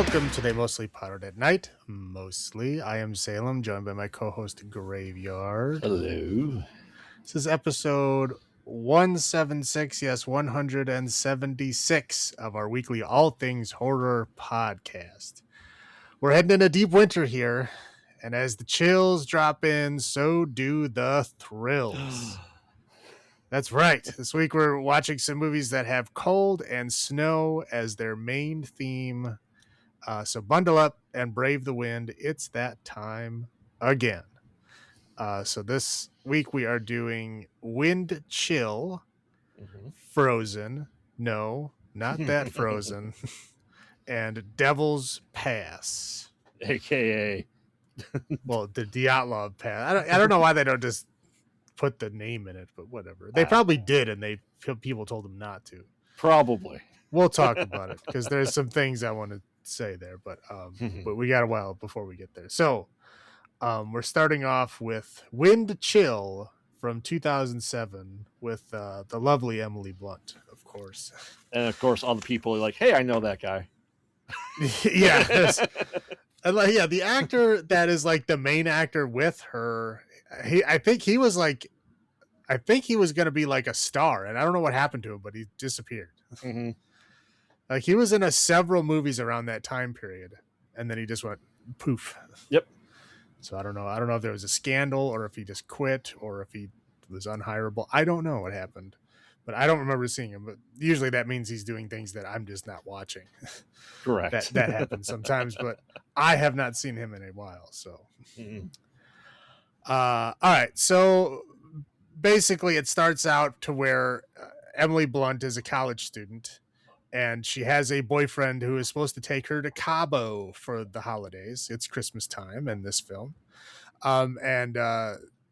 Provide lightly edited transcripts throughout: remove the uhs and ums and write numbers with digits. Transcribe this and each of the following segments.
Welcome to They Mostly Pottered at Night. Mostly, I am Salem, joined by my co-host Graveyard. Hello. This is episode 176, yes, 176 of our weekly All Things Horror podcast. We're heading into deep winter here, and as the chills drop in, so do the thrills. That's right. This week we're watching some movies that have cold and snow as their main theme. So bundle up and brave the wind. It's that time again. So this week we are doing Wind Chill, Frozen. No, not that Frozen. And Devil's Pass. AKA. Well, the Dyatlov Pass. I don't know why they don't just put the name in it, but whatever. They probably did, and people told them not to. Probably. We'll talk about it because there's some things I want to say there, but we got a while before we get there. So we're starting off with Wind Chill from 2007 with the lovely Emily Blunt, of course. And of course, all the people are like, hey, I know that guy. Yeah. Yeah, the actor that is like the main actor with her, I think he was going to be like a star, and I don't know what happened to him, but he disappeared. Mm-hmm. Like he was in several movies around that time period, and then he just went poof. Yep. So I don't know. I don't know if there was a scandal or if he just quit or if he was unhireable. I don't know what happened, but I don't remember seeing him. But usually that means he's doing things that I'm just not watching. Correct. that happens sometimes, but I have not seen him in a while. So, all right. So basically, it starts out to where Emily Blunt is a college student. And she has a boyfriend who is supposed to take her to Cabo for the holidays. It's Christmas time in this film. And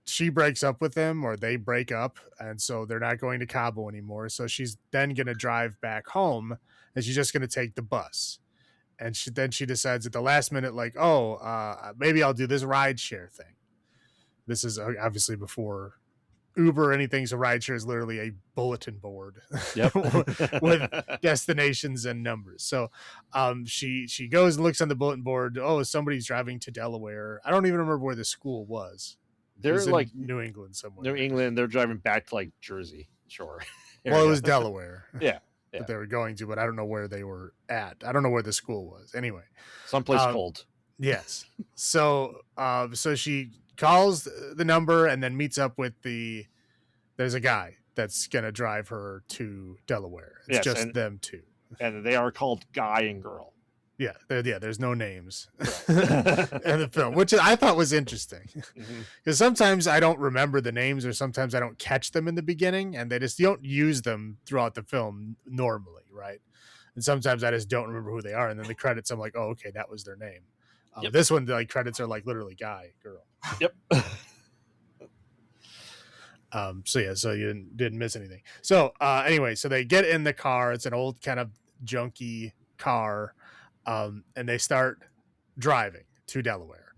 she breaks up with him, or they break up. And so they're not going to Cabo anymore. So she's then going to drive back home, and she's just going to take the bus. And she decides at the last minute, like, maybe I'll do this rideshare thing. This is obviously before Uber or anything, so rideshare is literally a bulletin board. Yep. with destinations and numbers. So she goes and looks on the bulletin board. Oh, somebody's driving to Delaware. I don't even remember where the school was. They're like New England somewhere. New England. They're driving back to like Jersey Shore. Well, it was Delaware. Yeah. That they were going to, but I don't know where they were at. I don't know where the school was. Anyway, someplace cold. Yes. So so she calls the number and then meets up with there's a guy that's going to drive her to Delaware. It's just them two. And they are called Guy and Girl. Yeah, there's no names in the film, which I thought was interesting. Because sometimes I don't remember the names, or sometimes I don't catch them in the beginning, and they just don't use them throughout the film normally, right? And sometimes I just don't remember who they are, and then the credits, I'm like, oh, okay, that was their name. This one, the credits are like literally Guy, Girl. Yep. So you didn't miss anything. So anyway, so they get in the car. It's an old kind of junky car, and they start driving to Delaware.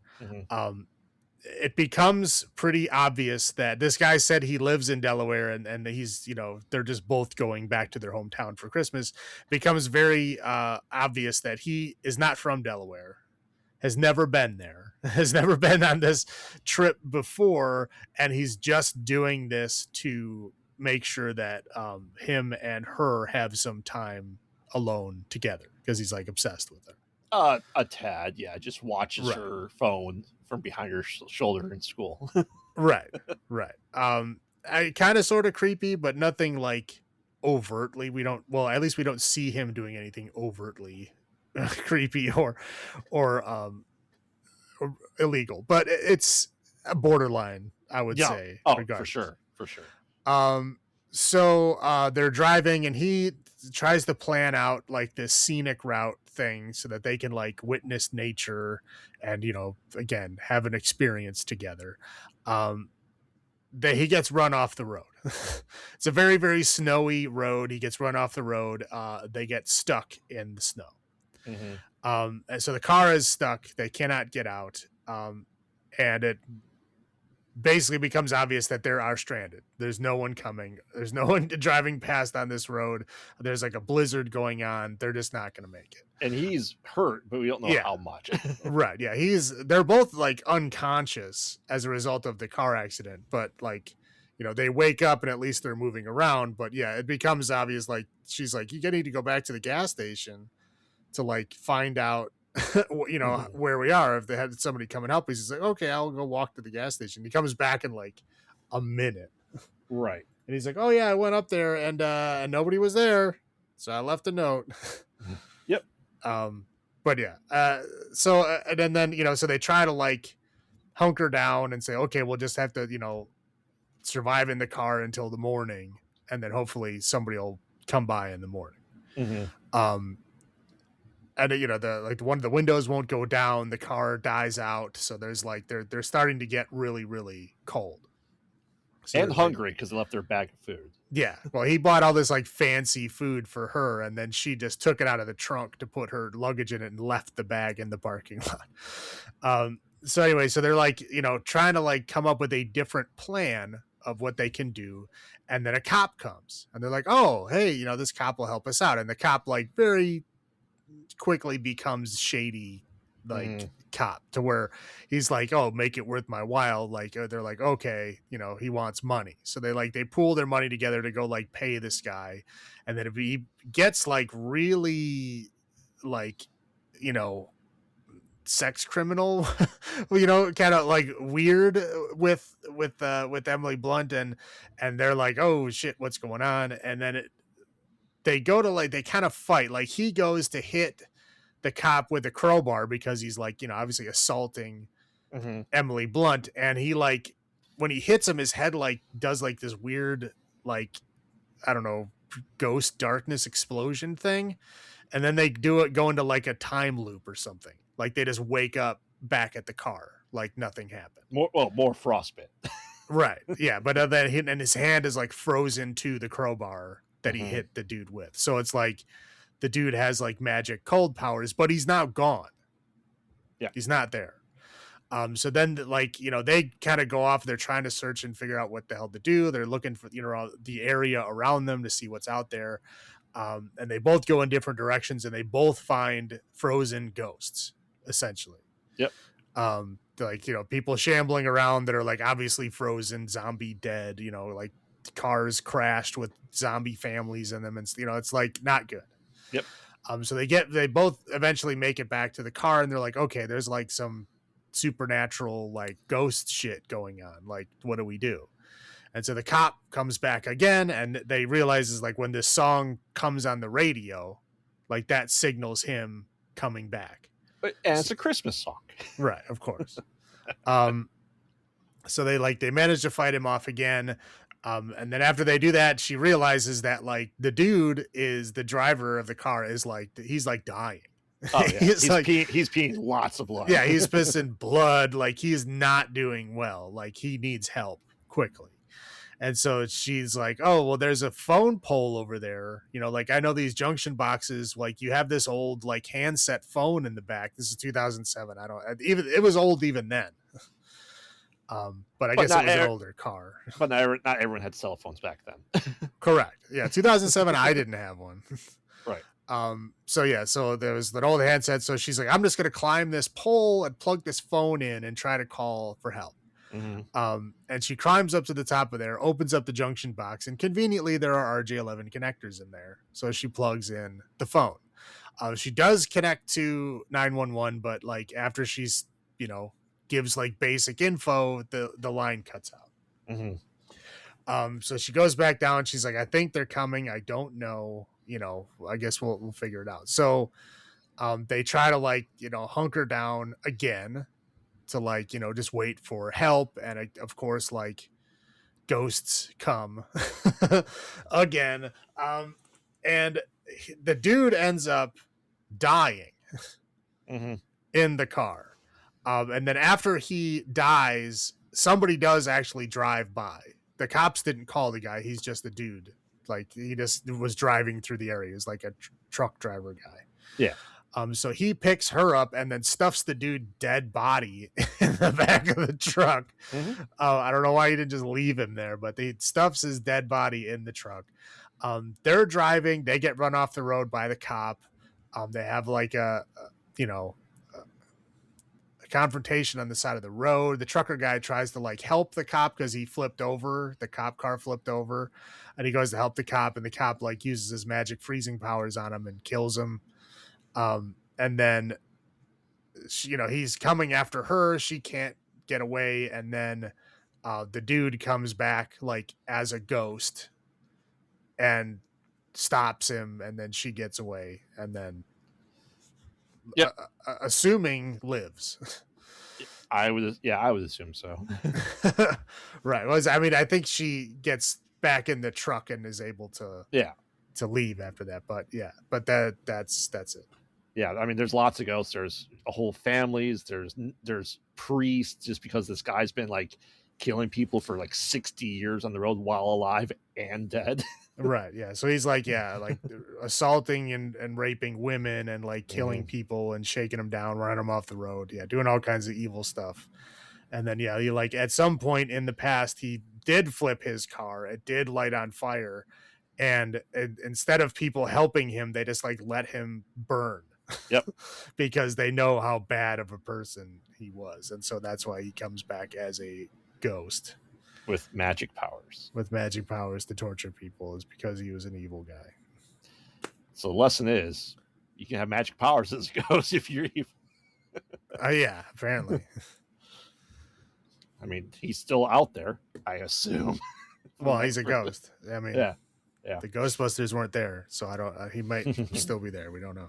It becomes pretty obvious that this guy said he lives in Delaware, and he's, they're just both going back to their hometown for Christmas. It becomes very obvious that he is not from Delaware, has never been there, has never been on this trip before, and he's just doing this to make sure that him and her have some time alone together, because he's like obsessed with her. A tad, yeah. Just watches her phone from behind her shoulder in school. Right. I kind of sort of creepy, but nothing like overtly. At least we don't see him doing anything overtly creepy or illegal, but it's a borderline, I would say. Oh, regardless. For sure. So they're driving, and he tries to plan out like this scenic route thing so that they can like witness nature and, again, have an experience together. He gets run off the road. It's a very, very snowy road. He gets run off the road. They get stuck in the snow. And so the car is stuck. They cannot get out. And basically becomes obvious that they are stranded. There's no one coming. There's no one driving past on this road. There's like a blizzard going on. They're just not going to make it. And he's hurt, but we don't know how much. Right. Yeah. They're both like unconscious as a result of the car accident, but like, you know, they wake up and at least they're moving around. But yeah, it becomes obvious. Like, she's like, you need to go back to the gas station to like find out, you know, where we are. If they had somebody come and help us, he's like, okay, I'll go walk to the gas station. He comes back in like a minute. Right. And he's like, oh yeah, I went up there and nobody was there. So I left a note. Yep. But yeah, so and then, you know, so they try to like hunker down and say, okay, we'll just have to, you know, survive in the car until the morning, and then hopefully somebody will come by in the morning. And you know, the windows won't go down, the car dies out, so there's like they're starting to get really, really cold. So and hungry because they left their bag of food. Yeah. Well, he bought all this like fancy food for her, and then she just took it out of the trunk to put her luggage in it and left the bag in the parking lot. So anyway, so they're like, you know, trying to like come up with a different plan of what they can do. And then a cop comes and they're like, oh, hey, you know, this cop will help us out. And the cop like very quickly becomes shady, like cop, to where he's like, oh, make it worth my while. Like, they're like, okay, you know, he wants money. So they pool their money together to go like pay this guy. And then if he gets like really like, you know, sex criminal, you know, kind of like weird with Emily Blunt, and they're like, oh shit, what's going on? And then they go to like, they kind of fight. Like he goes to hit the cop with a crowbar because he's like, you know, obviously assaulting Emily Blunt, and he like, when he hits him, his head like does like this weird like, I don't know, ghost darkness explosion thing, and then they go into like a time loop or something. Like they just wake up back at the car like nothing happened. More frostbite. Right. Yeah, but then and his hand is like frozen to the crowbar that he hit the dude with. So it's like the dude has like magic cold powers, but he's now gone. Yeah, he's not there. So then, like, you know, they kind of go off. They're trying to search and figure out what the hell to do. They're looking for, you know, the area around them to see what's out there. And they both go in different directions, and they both find frozen ghosts, essentially. Yep. Like, you know, people shambling around that are like obviously frozen, zombie dead, you know, like cars crashed with zombie families in them, and you know, it's like not good. Yep. So they both eventually make it back to the car, and they're like, okay, there's like some supernatural like ghost shit going on. Like, what do we do? And so the cop comes back again, and they realizes like when this song comes on the radio, like that signals him coming back. And it's a Christmas song. Right, of course. So they manage to fight him off again. And then after they do that, she realizes that like the dude is the driver of the car is like, he's like dying. Oh, yeah. he's peeing lots of blood. Yeah, he's pissing blood. Like he's not doing well. Like he needs help quickly. And so she's like, oh, well, there's a phone pole over there. You know, like I know these junction boxes, like you have this old like handset phone in the back. This is 2007. It was old even then. But I guess it was an older car. But not everyone had cell phones back then. Correct. Yeah. 2007, I didn't have one. Right. So there was that old handset. So she's like, I'm just going to climb this pole and plug this phone in and try to call for help. And she climbs up to the top of there, opens up the junction box, and conveniently there are RJ11 connectors in there. So she plugs in the phone. She does connect to 911, but like after she's, you know, gives like basic info, the line cuts out. So she goes back down. She's like, I think they're coming. I don't know. You know, I guess we'll figure it out. So they try to like, you know, hunker down again to like, you know, just wait for help. And of course, like ghosts come again. And the dude ends up dying in the car. And then after he dies, somebody does actually drive by. The cops didn't call the guy. He's just a dude. Like he just was driving through the area. He's like a truck driver guy. Yeah. So he picks her up and then stuffs the dude dead body in the back of the truck. Mm-hmm. I don't know why he didn't just leave him there, but he stuffs his dead body in the truck. They're driving. They get run off the road by the cop. They have like a confrontation on the side of the road. The trucker guy tries to like help the cop because he flipped over. The cop car flipped over, and he goes to help the cop, and the cop like uses his magic freezing powers on him and kills him. And then he's coming after her. She can't get away, and then the dude comes back like as a ghost and stops him, and then she gets away, and then assuming lives. I would assume so. Right. Well, I mean, I think she gets back in the truck and is able to leave after that. But that's it. Yeah, I mean, there's lots of ghosts. There's whole families. There's priests, just because this guy's been like killing people for like 60 years on the road while alive and dead. Right. Yeah. So he's like assaulting and raping women and like killing people and shaking them down, running them off the road. Yeah. Doing all kinds of evil stuff. And then, he like at some point in the past, he did flip his car. It did light on fire. And instead of people helping him, they just like let him burn. Yep. Because they know how bad of a person he was. And so that's why he comes back as a ghost. With magic powers to torture people, is because he was an evil guy. So the lesson is, you can have magic powers as a ghost if you're evil. Yeah, apparently. I mean, he's still out there, I assume. Well, he's a ghost. I mean, yeah. The Ghostbusters weren't there, so I don't. He might still be there. We don't know.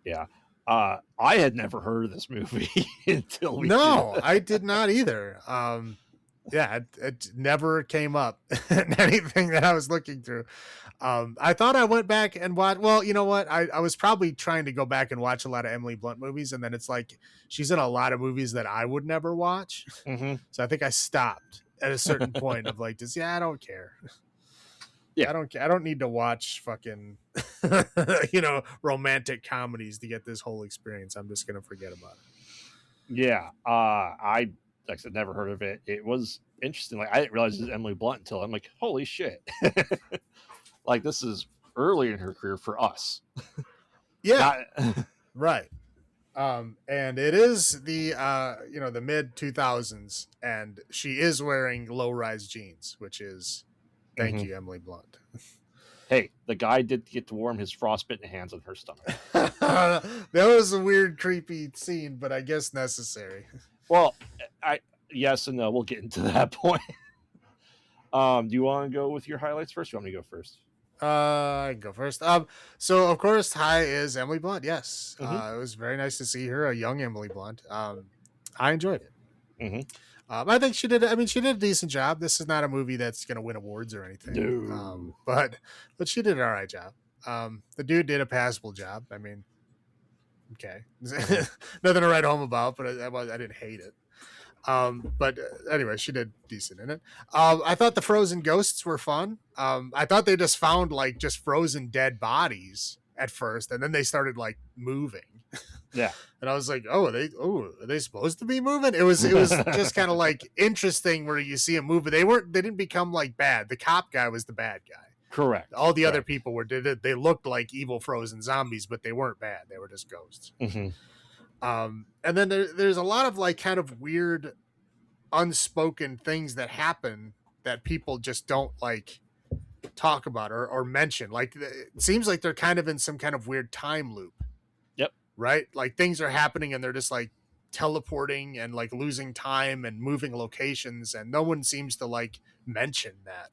Yeah. I had never heard of this movie until we I did not either. It never came up in anything that I was looking through. I thought I went back and watched. Well, you know what? I was probably trying to go back and watch a lot of Emily Blunt movies, and then it's like she's in a lot of movies that I would never watch. Mm-hmm. So I think I stopped at a certain point of like, I don't care. Yeah, I don't need to watch fucking romantic comedies to get this whole experience. I'm just gonna forget about it. Yeah, I like I said, never heard of it. It was interesting. Like, I didn't realize it was Emily Blunt until I'm like, holy shit! Like, this is early in her career for us. Yeah, right. And it is the the mid 2000s, and she is wearing low rise jeans, which is thank you, Emily Blunt. Hey, the guy did get to warm his frostbitten hands on her stomach. That was a weird, creepy scene, but I guess necessary. Well, yes and no. We'll get into that point. Do you want to go with your highlights first? Or you want me to go first? I can go first. So of course, high is Emily Blunt. Yes, it was very nice to see her, a young Emily Blunt. I enjoyed it. I think she did a decent job. This is not a movie that's going to win awards or anything. No. But she did an all right job. The dude did a passable job. I mean, okay, nothing to write home about, but I didn't hate it. But anyway, she did decent in it. I thought the frozen ghosts were fun. I thought they just found like just frozen dead bodies at first, and then they started like moving. Yeah. And I was like, are they supposed to be moving? It was just kind of like interesting where you see them move, but they didn't become like bad. The cop guy was the bad guy. Correct. All the other people they looked like evil frozen zombies, but they weren't bad. They were just ghosts. And then there's a lot of like kind of weird unspoken things that happen that people just don't like talk about or mention. Like, it seems like they're kind of in some kind of weird time loop. Yep. Right? Like, things are happening and they're just like teleporting and like losing time and moving locations, and no one seems to like mention that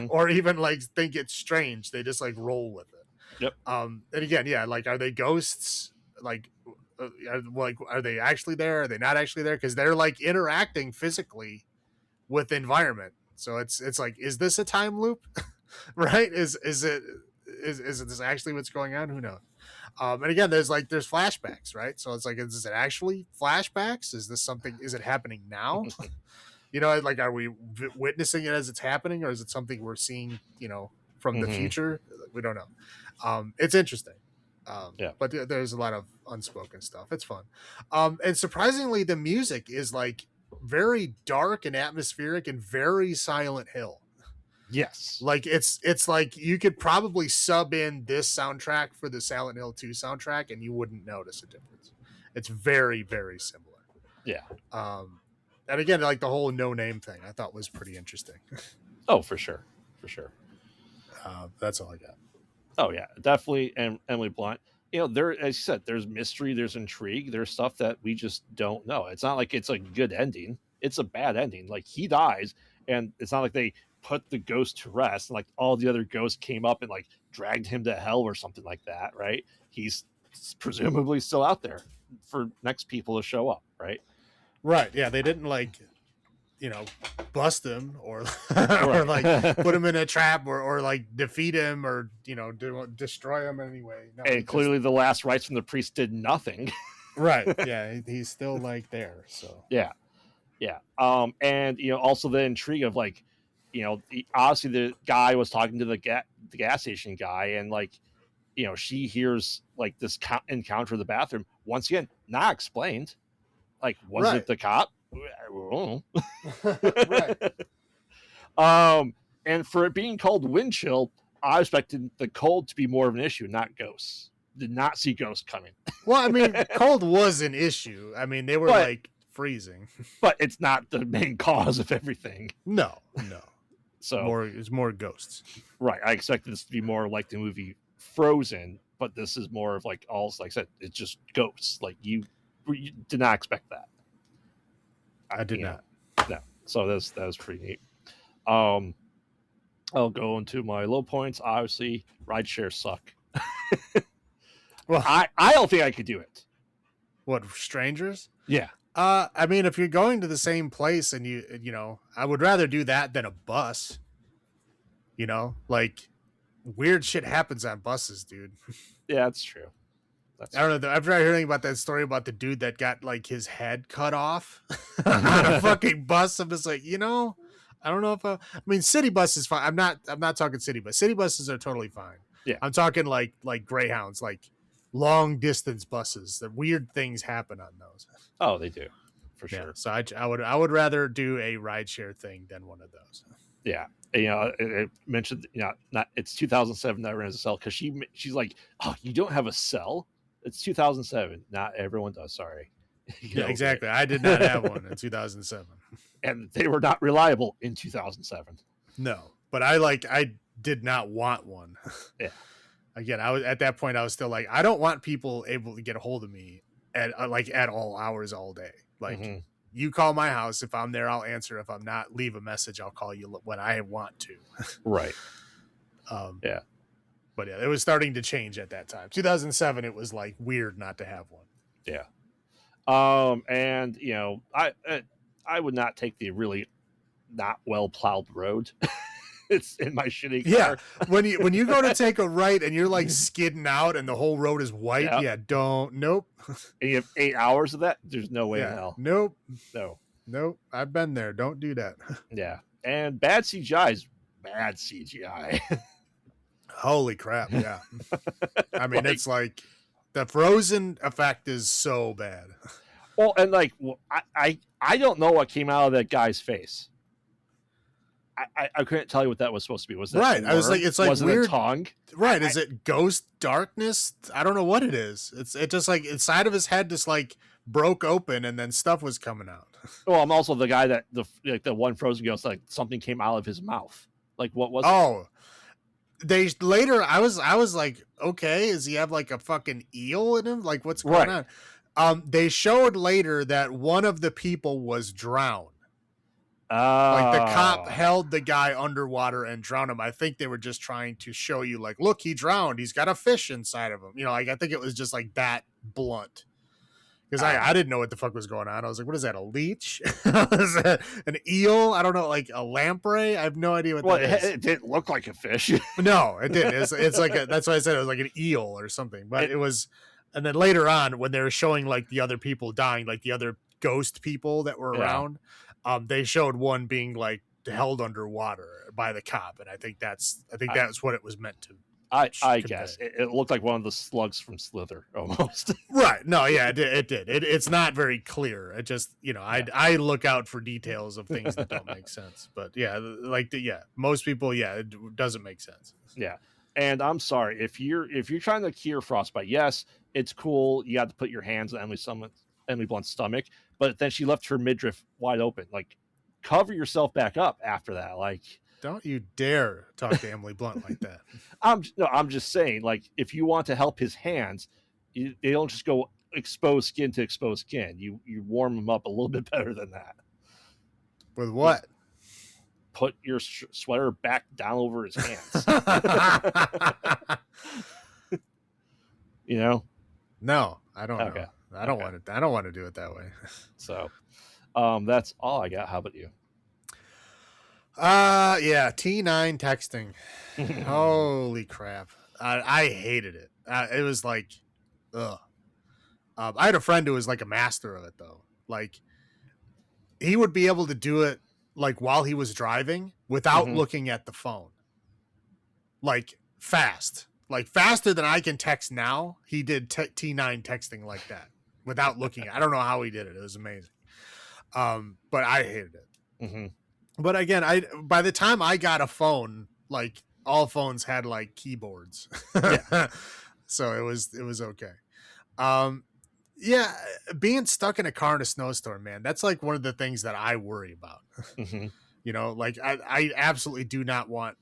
or even like think it's strange. They just like roll with it. Yep. And again, yeah, like, are they ghosts? Like, are they actually there? Are they not actually there? Because they're like interacting physically with the environment. So it's like, is this a time loop? Right? Is it this actually what's going on? Who knows? And again, there's flashbacks, right? So it's like, is it actually flashbacks? Is this something? Is it happening now? Like, are we witnessing it as it's happening, or is it something we're seeing, from the future? We don't know. It's interesting. Yeah. But there's a lot of unspoken stuff. It's fun. And surprisingly, the music is like very dark and atmospheric and very Silent Hill. Yes. Like it's like you could probably sub in this soundtrack for the Silent Hill 2 soundtrack and you wouldn't notice a difference. It's very, very similar. Yeah. And again, like the whole No Name thing, I thought was pretty interesting. Oh, for sure. For sure. That's all I got. Oh yeah, definitely. And Emily Blunt, you know, there, as you said, there's mystery, there's intrigue, there's stuff that we just don't know. It's not like it's a good ending. It's a bad ending. Like he dies, and it's not like they put the ghost to rest. Like all the other ghosts came up and like dragged him to hell or something like that, right? He's presumably still out there for next people to show up, right? Right. Yeah, they didn't like, bust him or or like put him in a trap or like defeat him or destroy him anyway. No, and clearly the last rites from the priest did nothing. Right. Yeah, he's still like there. So yeah. And also the intrigue of like, obviously the guy was talking to the gas station guy, and like, she hears like this encounter in the bathroom. Once again, not explained. Like, was it the cop? Right. And for it being called wind chill, I expected the cold to be more of an issue, not ghosts. Did not see ghosts coming. Well, I mean, cold was an issue. I mean, they were like freezing, but it's not the main cause of everything. No. So it's more ghosts. Right. I expected this to be more like the movie Frozen, but this is more of like all, like I said, it's just ghosts. Like you did not expect that. I did not. No. So that was pretty neat. I'll go into my low points. Obviously, rideshare suck. Well, I don't think I could do it. What, strangers? Yeah. I mean, if you're going to the same place and I would rather do that than a bus. Like weird shit happens on buses, dude. Yeah, that's true. I don't know. After hearing about that story about the dude that got like his head cut off on a fucking bus, I'm just like, I don't know if I mean, city bus is fine. I'm not talking city bus. City buses are totally fine. Yeah. I'm talking like Greyhounds, like long distance buses. The weird things happen on those. Oh, they do, for sure. Yeah, so I would rather do a rideshare thing than one of those. Yeah. It mentioned, not it's 2007 that ran as a cell because she's like, oh, you don't have a cell? It's 2007. Not everyone does. Sorry. Yeah, exactly. I did not have one in 2007, and they were not reliable in 2007. No, but I did not want one. Yeah. Again, I was at that point. I was still like, I don't want people able to get a hold of me at all hours all day. Like, you call my house. If I'm there, I'll answer. If I'm not, leave a message. I'll call you when I want to. Right. Yeah. But yeah, it was starting to change at that time. 2007, it was like weird not to have one. Yeah. And I would not take the really not well plowed road. It's in my shitty car. Yeah. When you go to take a right and you're like skidding out and the whole road is white. Yeah. Nope. And you have 8 hours of that. There's no way in hell. Nope. No. I've been there. Don't do that. Yeah. And bad CGI is bad CGI. Holy crap. Yeah. I mean, it's like the Frozen effect is so bad. Well, and like, I don't know what came out of that guy's face. I couldn't tell you what that was supposed to be. Was that right? I was like, it's like was weird it a tongue? Right? Is it ghost darkness? I don't know what it is. It just like inside of his head just like broke open and then stuff was coming out. Well, I'm also the guy that the one Frozen ghost, like something came out of his mouth. Like what was? Oh, they later. I was like, okay, does he have like a fucking eel in him? Like what's going on? They showed later that one of the people was drowned. Like the cop held the guy underwater and drowned him. I think they were just trying to show you, like, look, he drowned. He's got a fish inside of him. Like I think it was just like that blunt. Because I didn't know what the fuck was going on. I was like, what is that? A leech? Is that an eel? I don't know, like a lamprey? I have no idea what that is. It didn't look like a fish. No, it didn't. It's like that's why I said it was like an eel or something. But it was, and then later on when they were showing like the other people dying, like the other ghost people that were around. They showed one being like held underwater by the cop, and I think that's what it was meant to. I convey. guess it looked like one of the slugs from Slither almost. Right. No, yeah, it did. It's not very clear. It just, I look out for details of things that don't make sense. But yeah, most people, it doesn't make sense. Yeah. And I'm sorry if you're trying to cure frostbite. Yes, it's cool. You have to put your hands on Emily Blunt's stomach, but then she left her midriff wide open. Like, cover yourself back up after that. Like, don't you dare talk to Emily Blunt like that. I'm just saying, like, if you want to help his hands, they don't just go exposed skin to exposed skin. You warm them up a little bit better than that. With what? Just put your sweater back down over his hands. No, I don't Okay. know. I don't want to. I don't want to do it that way. So, that's all I got. How about you? Yeah, T9 texting. Holy crap. I hated it. It was like, ugh. I had a friend who was like a master of it though. Like, he would be able to do it like while he was driving without looking at the phone. Like, fast. Like, faster than I can text now. He did T9 texting like that without looking. I don't know how he did it. It was amazing. But I hated it. But again, by the time I got a phone, like, all phones had like keyboards. So it was okay. Yeah, being stuck in a car in a snowstorm, man, that's like one of the things that I worry about. Like, I absolutely do not want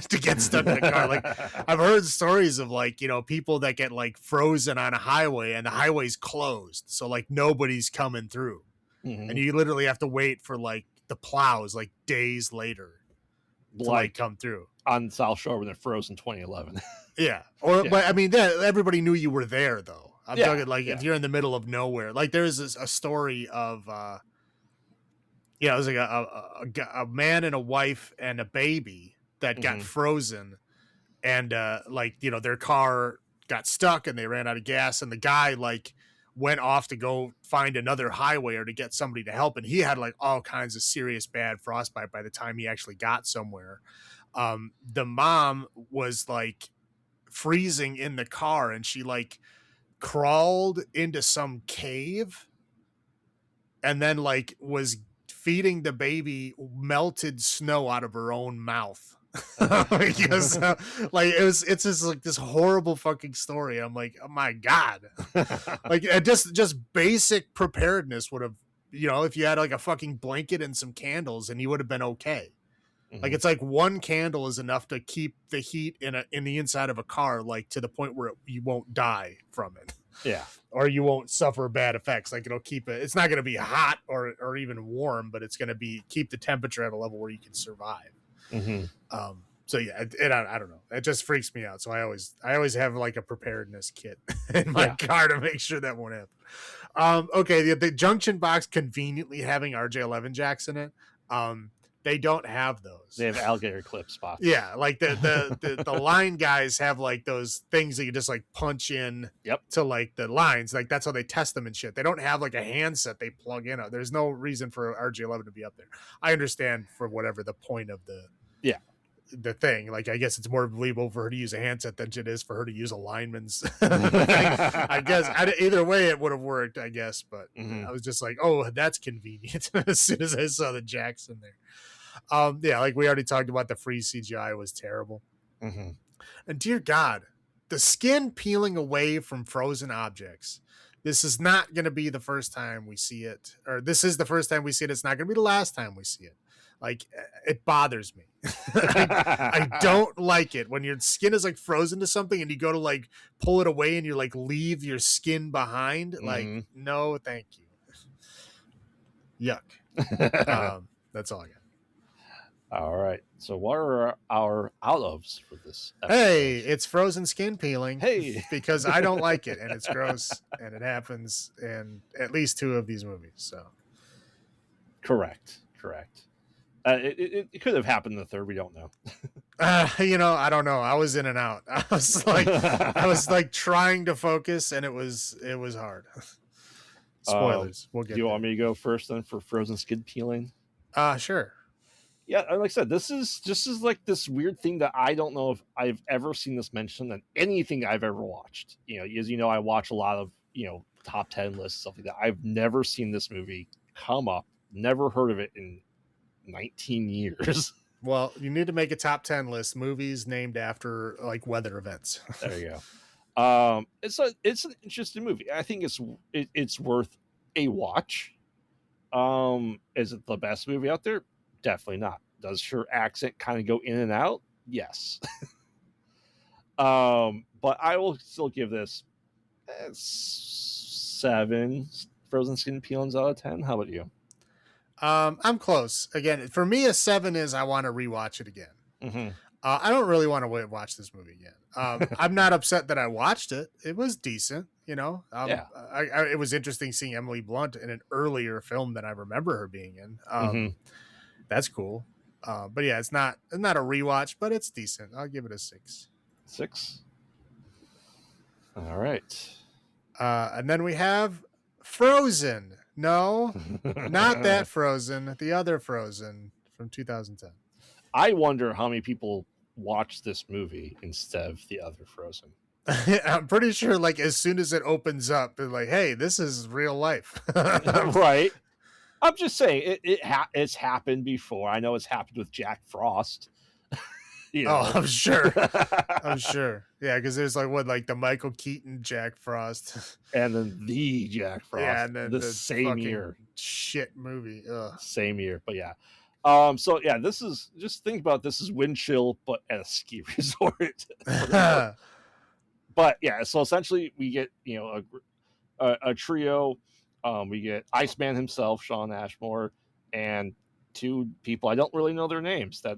to get stuck in a car. Like, I've heard stories of like, people that get like frozen on a highway and the highway's closed. So like nobody's coming through. And you literally have to wait for like the plows like days later to like come through on South Shore when it froze in 2011. Yeah. But I mean, everybody knew you were there though. I'm talking like if you're in the middle of nowhere. Like, there's a story of it was like a man and a wife and a baby that got frozen, and their car got stuck and they ran out of gas, and the guy like went off to go find another highway or to get somebody to help, and he had like all kinds of serious bad frostbite by the time he actually got somewhere. The mom was like freezing in the car, and she like crawled into some cave and then like was feeding the baby melted snow out of her own mouth. Because like it's just like this horrible fucking story. I'm like, oh my god. Like, just basic preparedness would have, if you had like a fucking blanket and some candles, and you would have been okay. Like, it's like one candle is enough to keep the heat in the inside of a car, like to the point where you won't die from it. Yeah. Or you won't suffer bad effects. Like, it'll keep it. It's not going to be hot or even warm, but it's going to keep the temperature at a level where you can survive. So yeah, I don't know. It just freaks me out. So I always have like a preparedness kit in my car to make sure that won't happen. Okay, the junction box conveniently having RJ11 jacks in it. They don't have those. They have alligator clip spots. Yeah, like the line guys have like those things that you just like punch in to like the lines. Like, that's how they test them and shit. They don't have like a handset they plug in. There's no reason for RJ11 to be up there. I understand for whatever the point of the thing. Like, I guess it's more believable for her to use a handset than it is for her to use a lineman's thing. I guess either way it would have worked, I guess. But I was just like, oh, that's convenient as soon as I saw the jacks in there. Like we already talked about, the free CGI was terrible. And dear God, the skin peeling away from frozen objects. This is not going to be the first time we see it, or this is the first time we see it. It's not going to be the last time we see it. Like, it bothers me. I don't like it when your skin is like frozen to something and you go to like pull it away and you like leave your skin behind. Like, no, thank you. Yuck. That's all I got. All right. So what are our out-ofs for this episode? Hey, it's frozen skin peeling. Hey. Because I don't like it, and it's gross, and it happens in at least 2 of these movies. So, correct. It could have happened in the third. We don't know. I don't know. I was in and out. I was like trying to focus, and it was hard. Spoilers. We'll get. Do you want me to go first then for frozen skin peeling? Sure. Yeah, like I said, this is like this weird thing that I don't know if I've ever seen this mentioned in anything I've ever watched. As you know, I watch a lot of top 10 lists, stuff like that. I've never seen this movie come up. Never heard of it in 19 years. Well, you need to make a top 10 list, movies named after like weather events. There you go. It's an interesting movie. I think it's worth a watch. Is it the best movie out there? Definitely not. Does her accent kind of go in and out? Yes. But I will still give this 7 frozen skin peelings out of 10. How about you? I'm close. Again, for me, a 7 is I want to rewatch it again. Mm-hmm. I don't really want to watch this movie again. I'm not upset that I watched it. It was decent, Yeah. It was interesting seeing Emily Blunt in an earlier film than I remember her being in. That's cool. But yeah, it's not a rewatch, but it's decent. I'll give it a 6. 6. All right. And then we have Frozen. No, not that Frozen. The other Frozen from 2010. I wonder how many people watch this movie instead of the other Frozen. I'm pretty sure, like, as soon as it opens up, they're like, "Hey, this is real life." Right. I'm just saying it's happened before. I know it's happened with Jack Frost. Oh, I'm sure. Yeah, because there's like the Michael Keaton Jack Frost, and then the Jack Frost. Yeah, and then the same year. Shit movie. Ugh. Same year, but yeah. So yeah, this is just think about this is wind chill, but at a ski resort. But yeah, so essentially we get a trio. We get Iceman himself, Shawn Ashmore, and 2 people I don't really know their names. That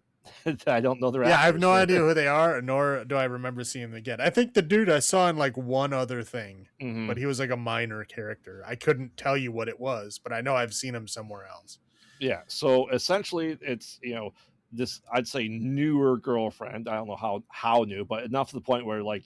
I don't know their actors. I have no idea who they are, nor do I remember seeing them again. I think the dude I saw in like one other thing, but he was like a minor character. I couldn't tell you what it was, but I know I've seen him somewhere else. Yeah, so essentially it's this I'd say newer girlfriend. I don't know how new, but enough to the point where like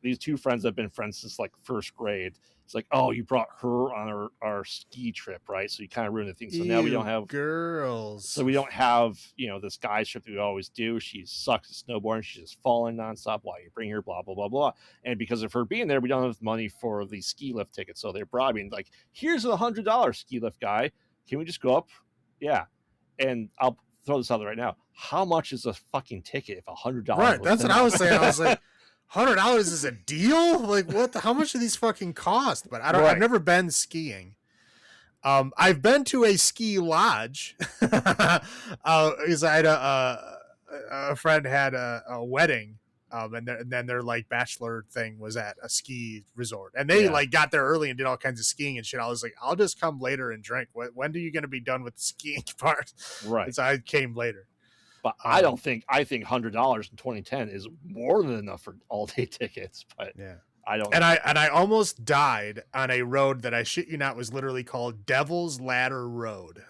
these 2 friends have been friends since like first grade. It's like, oh, you brought her on our ski trip, right? So you kind of ruined the thing. So now we don't have girls. So we don't have this guy trip that we always do. She sucks at snowboarding. She's just falling nonstop while you bring her, blah blah blah blah. And because of her being there, we don't have money for the ski lift tickets. So they're bribing, like, here's $100 ski lift guy. Can we just go up? Yeah. And I'll throw this out there right now. How much is a fucking ticket if $100? Right. That's what I was saying. I was like, $100 is a deal? Like, what? How much do these fucking cost? But I've never been skiing. I've been to a ski lodge because I had a friend had a wedding. And then their like bachelor thing was at a ski resort, and they like got there early and did all kinds of skiing and shit. I was like, I'll just come later and drink. When are you going to be done with the skiing part? Right. So I came later. But I think $100 in 2010 is more than enough for all day tickets. But yeah, I don't. And I almost died on a road that I shit you not was literally called Devil's Ladder Road.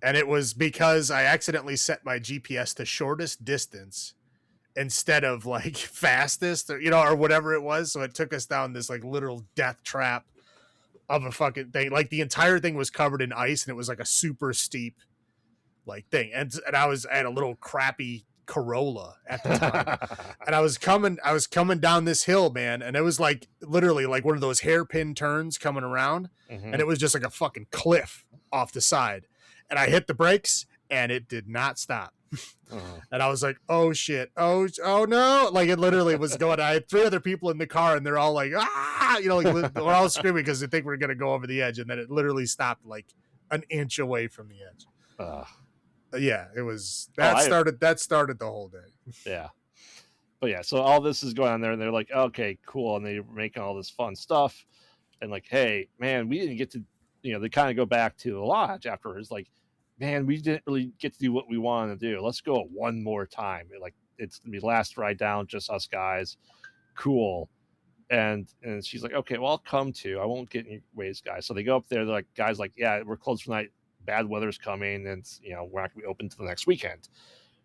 And it was because I accidentally set my GPS to shortest distance instead of like fastest or whatever it was. So it took us down this like literal death trap of a fucking thing. Like the entire thing was covered in ice and it was like a super steep like thing. And I had a little crappy Corolla at the time. And I was coming down this hill, man. And it was like literally like one of those hairpin turns coming around. And it was just like a fucking cliff off the side. And I hit the brakes and it did not stop. And I was like, oh shit. Oh no. Like it literally was going, I had 3 other people in the car and they're all like, like we're all screaming because they think we're going to go over the edge. And then it literally stopped like an inch away from the edge. Yeah, it was started the whole day. Yeah. But yeah, so all this is going on there and they're like, okay, cool. And they're making all this fun stuff. And like, hey, man, we didn't get to, they kind of go back to the lodge afterwards. Like, man, we didn't really get to do what we wanted to do. Let's go one more time. Like, it's gonna be last ride down, just us guys. Cool. And she's like, okay, well, I'll come too. I won't get in your ways, guys. So they go up there. They're like, guys, like, yeah, we're closed tonight. Bad weather's coming, and we're not gonna be open until the next weekend.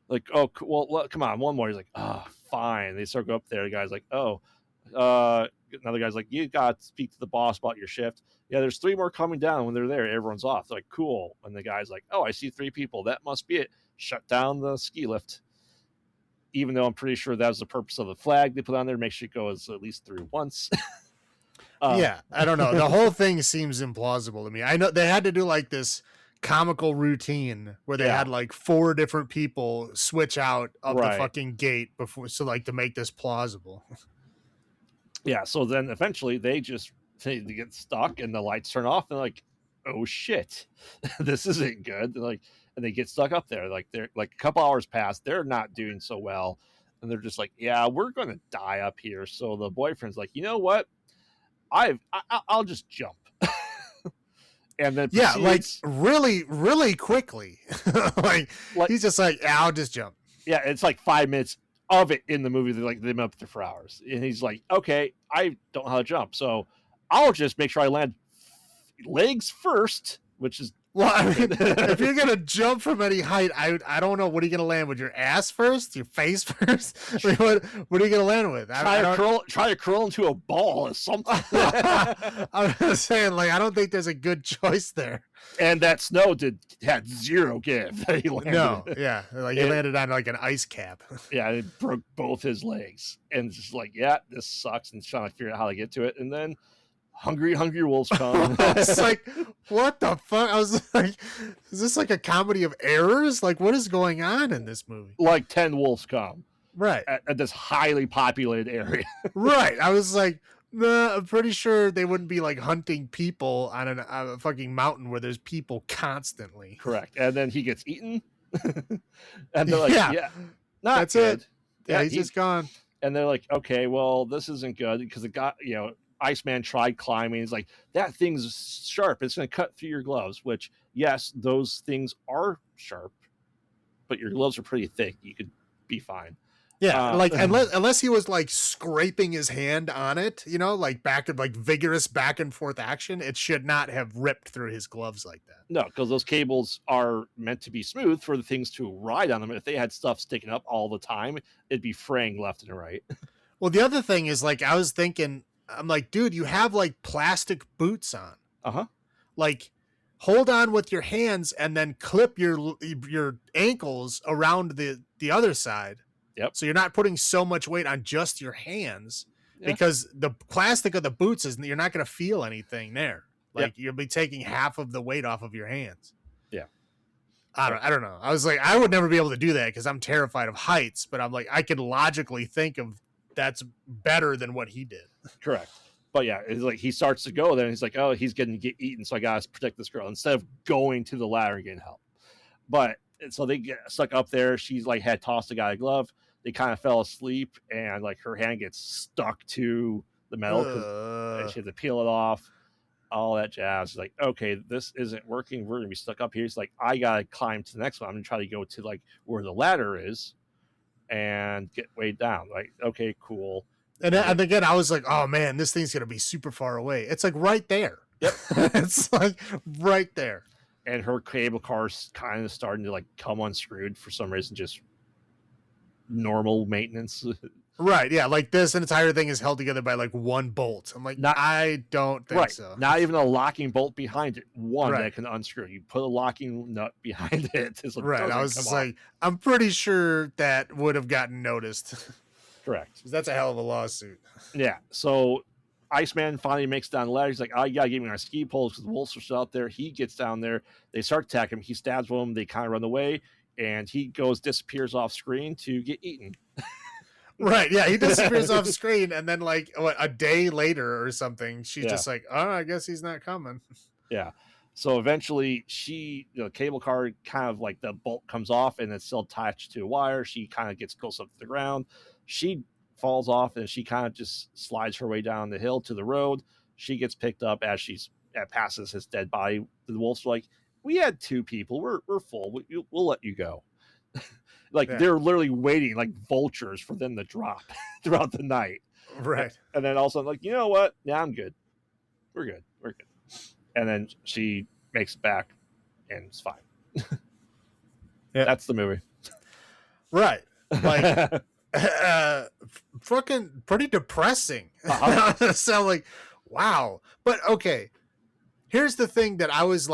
Like, oh, well, come on, one more. He's like, fine. They start go up there. The guy's like, another guy's like, you got to speak to the boss about your shift. Yeah, there's 3 more coming down. When they're there, everyone's off. They're like, cool. And the guy's like, oh, I see 3 people. That must be it. Shut down the ski lift. Even though I'm pretty sure that was the purpose of the flag they put on there, make sure it goes at least through once. Yeah, I don't know. The whole thing seems implausible to me. I know they had to do like this comical routine where they had like 4 different people switch out of the fucking gate before, so like to make this plausible. Yeah, so then eventually they get stuck and the lights turn off and like, oh shit, this isn't good. And they get stuck up there. Like they're like a couple hours pass, they're not doing so well, and they're just like, yeah, we're gonna die up here. So the boyfriend's like, you know what? I'll just jump. And then like really, really quickly. like he's just like, yeah, I'll just jump. Yeah, it's like 5 minutes of it in the movie. They're like, they've been up there for hours. And he's like, okay, I don't know how to jump. So I'll just make sure I land legs first, which is... Well, I mean, if you're going to jump from any height, I don't know. What are you going to land with? Your ass first? Your face first? I mean, what are you going to land with? Try to curl into a ball or something. I'm just saying, like, I don't think there's a good choice there. And that snow had 0 give. No, yeah. Like he landed on like an ice cap. Yeah, it broke both his legs. And it's just like, yeah, this sucks. And trying to figure out how to get to it. And then hungry wolves come. It's like, what the fuck? I was like, is this like a comedy of errors? Like, what is going on in this movie? Like 10 wolves come. Right. At this highly populated area. Right. I was like, nah, I'm pretty sure they wouldn't be like hunting people on a fucking mountain where there's people constantly. Correct. And then he gets eaten. And they're like, yeah that's good. It. Yeah, he's just gone. And they're like, okay, well, this isn't good because it got, Iceman tried climbing. He's like, that thing's sharp. It's going to cut through your gloves, which, yes, those things are sharp, but your gloves are pretty thick. You could be fine. Yeah, like unless he was like scraping his hand on it, like vigorous back and forth action, it should not have ripped through his gloves like that. No, because those cables are meant to be smooth for the things to ride on them. If they had stuff sticking up all the time, it'd be fraying left and right. Well, the other thing is, like, I was thinking, I'm like, dude, you have like plastic boots on. Uh-huh. Like, hold on with your hands and then clip your ankles around the other side. Yep. So you're not putting so much weight on just your hands because the plastic of the boots you're not going to feel anything there. Like you'll be taking half of the weight off of your hands. Yeah. I don't know. I was like, I would never be able to do that because I'm terrified of heights, but I'm like, I could logically think of that's better than what he did. Correct. But yeah, it's like he starts to go there and he's like, oh, he's going to get eaten. So I got to protect this girl instead of going to the ladder and getting help. But so they get stuck up there. She's like had tossed a guy a glove. They kind of fell asleep and like her hand gets stuck to the metal and she had to peel it off. All that jazz. Like, okay, this isn't working. We're gonna be stuck up here. It's like, I gotta climb to the next one. I'm gonna try to go to like where the ladder is and get way down. Like, okay, cool. And again, I was like, oh man, this thing's gonna be super far away. It's like right there. Yep. It's like right there. And her cable car's kind of starting to like come unscrewed for some reason, just normal maintenance. Right, yeah, like this entire thing is held together by like one bolt. I'm like, I don't think so. Not even a locking bolt behind it. One that can unscrew. You put a locking nut behind it. Right, I was just like, I'm pretty sure that would have gotten noticed. Correct. Because that's a hell of a lawsuit. Yeah, so Iceman finally makes down the ladder. He's like, oh, you gotta give me my ski poles because the wolves are still out there. He gets down there. They start attacking him. He stabs one. They kind of run away. And he disappears off screen to get eaten. Right, yeah, he disappears off screen, and then like a day later or something, she's just like, oh, I guess he's not coming. Yeah. So eventually the cable car kind of like the bolt comes off and it's still attached to a wire. She kind of gets close up to the ground. She falls off and she kind of just slides her way down the hill to the road. She gets picked up as passes his dead body. The wolves are like, we had 2 people. We're full. We'll let you go. They're literally waiting like vultures for them to drop throughout the night. Right. And then also I'm like, you know what? Yeah, I'm good. We're good. And then she makes it back and it's fine. Yeah. That's the movie. Right. Like fucking pretty depressing. Uh-huh. So like, wow. But okay, here's the thing that I was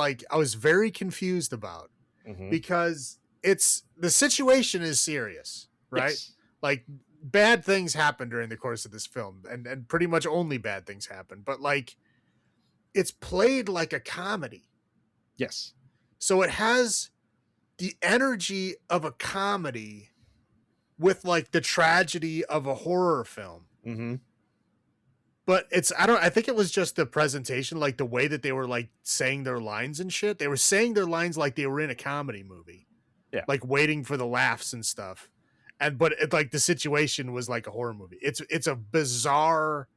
very confused about, Mhm. because the situation is serious, right? Yes. Like bad things happen during the course of this film, and pretty much only bad things happen, but like it's played like a comedy. Yes. So it has the energy of a comedy with like the tragedy of a horror film. Mhm. But I think it was just the presentation, like the way that they were like saying their lines and shit. They were saying their lines like they were in a comedy movie. Yeah. Like waiting for the laughs and stuff. But like the situation was like a horror movie. It's a bizarre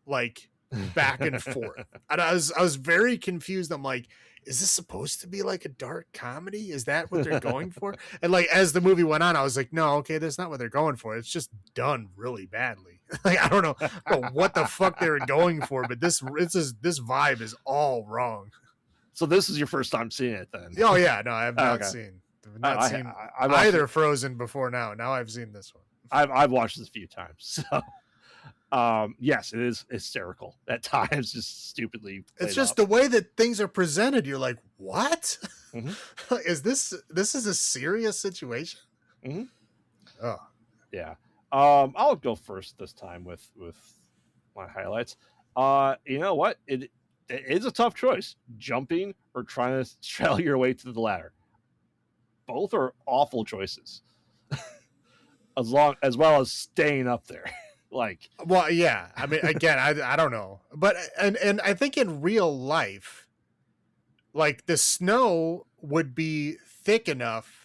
like back and forth. And I was very confused. I'm like, is this supposed to be like a dark comedy? Is that what they're going for? And like as the movie went on, I was like, no, okay, that's not what they're going for. It's just done really badly. Like I don't know what the fuck they were going for, but this vibe is all wrong. So this is your first time seeing it then? Oh yeah, no, I have not Okay. seen seen I watched either it. Frozen before now. Now I've seen this one. I've watched this a few times. So yes, it is hysterical at times, just stupidly. It's just the way that things are presented. You're like, what? Mhm. Is this is a serious situation? Mhm. Oh, Yeah. I'll go first this time with my highlights. You know what? It is a tough choice: jumping or trying to straddle your way to the ladder. Both are awful choices. As well as staying up there. Like, well, yeah. I mean, again, I don't know, but and I think in real life, like the snow would be thick enough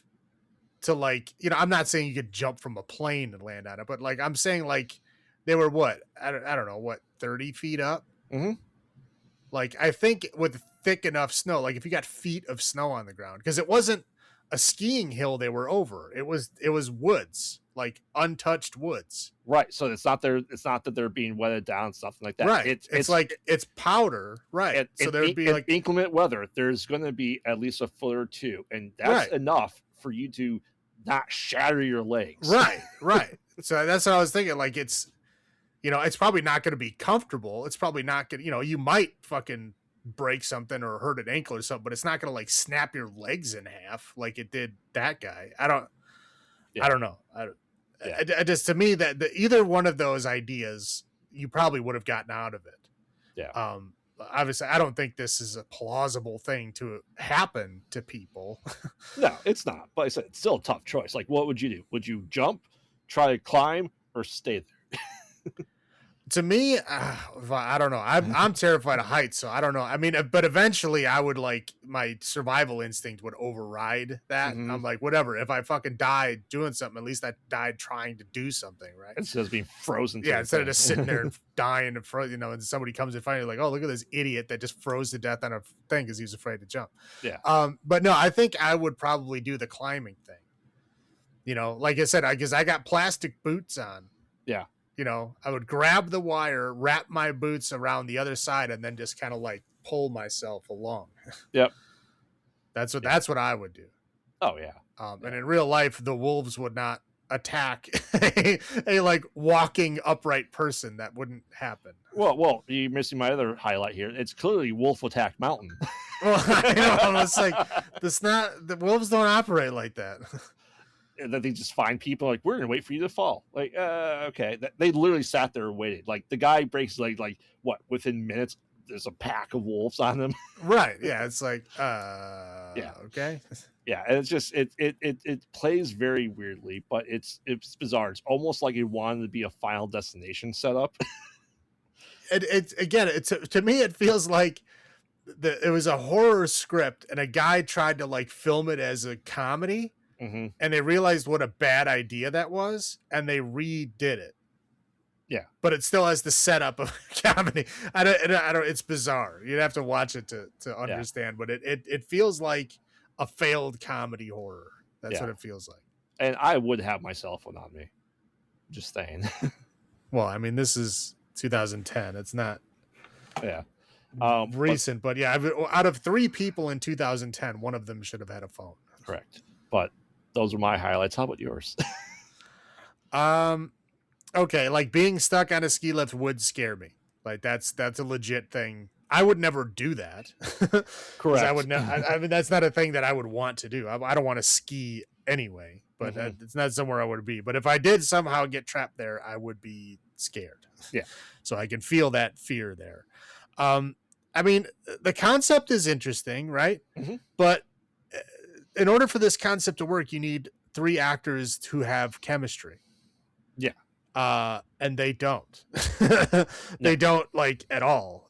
to like, I'm not saying you could jump from a plane and land on it, but like I'm saying like they were what I don't know what 30 feet up. mm-hmm. Like I think with thick enough snow, like if you got feet of snow on the ground, because it wasn't a skiing hill they were over, it was woods, like untouched woods. Right. So it's not that they're being wetted down, something like that. Right. It's like it's powder. Right. So there would be like inclement weather. There's going to be at least a foot or two, and that's enough for you to not shatter your legs. Right. Right. So that's what I was thinking. Like it's, it's probably not going to be comfortable. It's probably not going to, you might fucking break something or hurt an ankle or something, but it's not going to like snap your legs in half like it did that guy. I don't know. I just, to me, that either one of those ideas, you probably would have gotten out of it. Yeah. Obviously, I don't think this is a plausible thing to happen to people. No, it's not. But I said it's still a tough choice. Like, what would you do? Would you jump, try to climb, or stay there? To me, I don't know. I'm terrified of heights, so I don't know. I mean, but eventually I would like my survival instinct would override that. Mhm. I'm like, whatever. If I fucking died doing something, at least I died trying to do something, right? Instead of being frozen. Yeah, instead of just sitting there and dying and and somebody comes and finds you like, oh, look at this idiot that just froze to death on a thing because he was afraid to jump. Yeah. But no, I think I would probably do the climbing thing. Like I said, because I got plastic boots on. Yeah. I would grab the wire, wrap my boots around the other side, and then just kind of like pull myself along. Yep. That's what I would do. Oh yeah. And in real life, the wolves would not attack a like walking upright person. That wouldn't happen. Well, you're missing my other highlight here. It's clearly Wolf Attack Mountain. Well, it's like the wolves don't operate like that. That they just find people like, we're gonna wait for you to fall. Like, okay. They literally sat there and waited. Like the guy breaks like what, within minutes there's a pack of wolves on him. Right. Yeah. It's like yeah. Okay. Yeah, and it's just it plays very weirdly, but it's bizarre. It's almost like it wanted to be a Final Destination setup. To me it feels like it was a horror script and a guy tried to like film it as a comedy. Mm-hmm. And they realized what a bad idea that was, and they redid it. Yeah, but it still has the setup of comedy. I don't. It's bizarre. You'd have to watch it to understand. Yeah. But it feels like a failed comedy horror. That's what it feels like. And I would have my cell phone on me. Just saying. Well, I mean, this is 2010. It's not. Yeah. Recent, but yeah, out of 3 people in 2010, one of them should have had a phone. Correct. But those are my highlights. How about yours? okay, like being stuck on a ski lift would scare me. Like that's a legit thing. I would never do that because I Correct. would not. I mean, that's not a thing that I would want to do. I don't want to ski anyway, but it's not somewhere I would be. But if I did somehow get trapped there, I would be scared. Yeah. So I can feel that fear there. I mean, the concept is interesting, right? But in order for this concept to work, you need 3 actors who have chemistry. Yeah. And they don't. They don't like at all.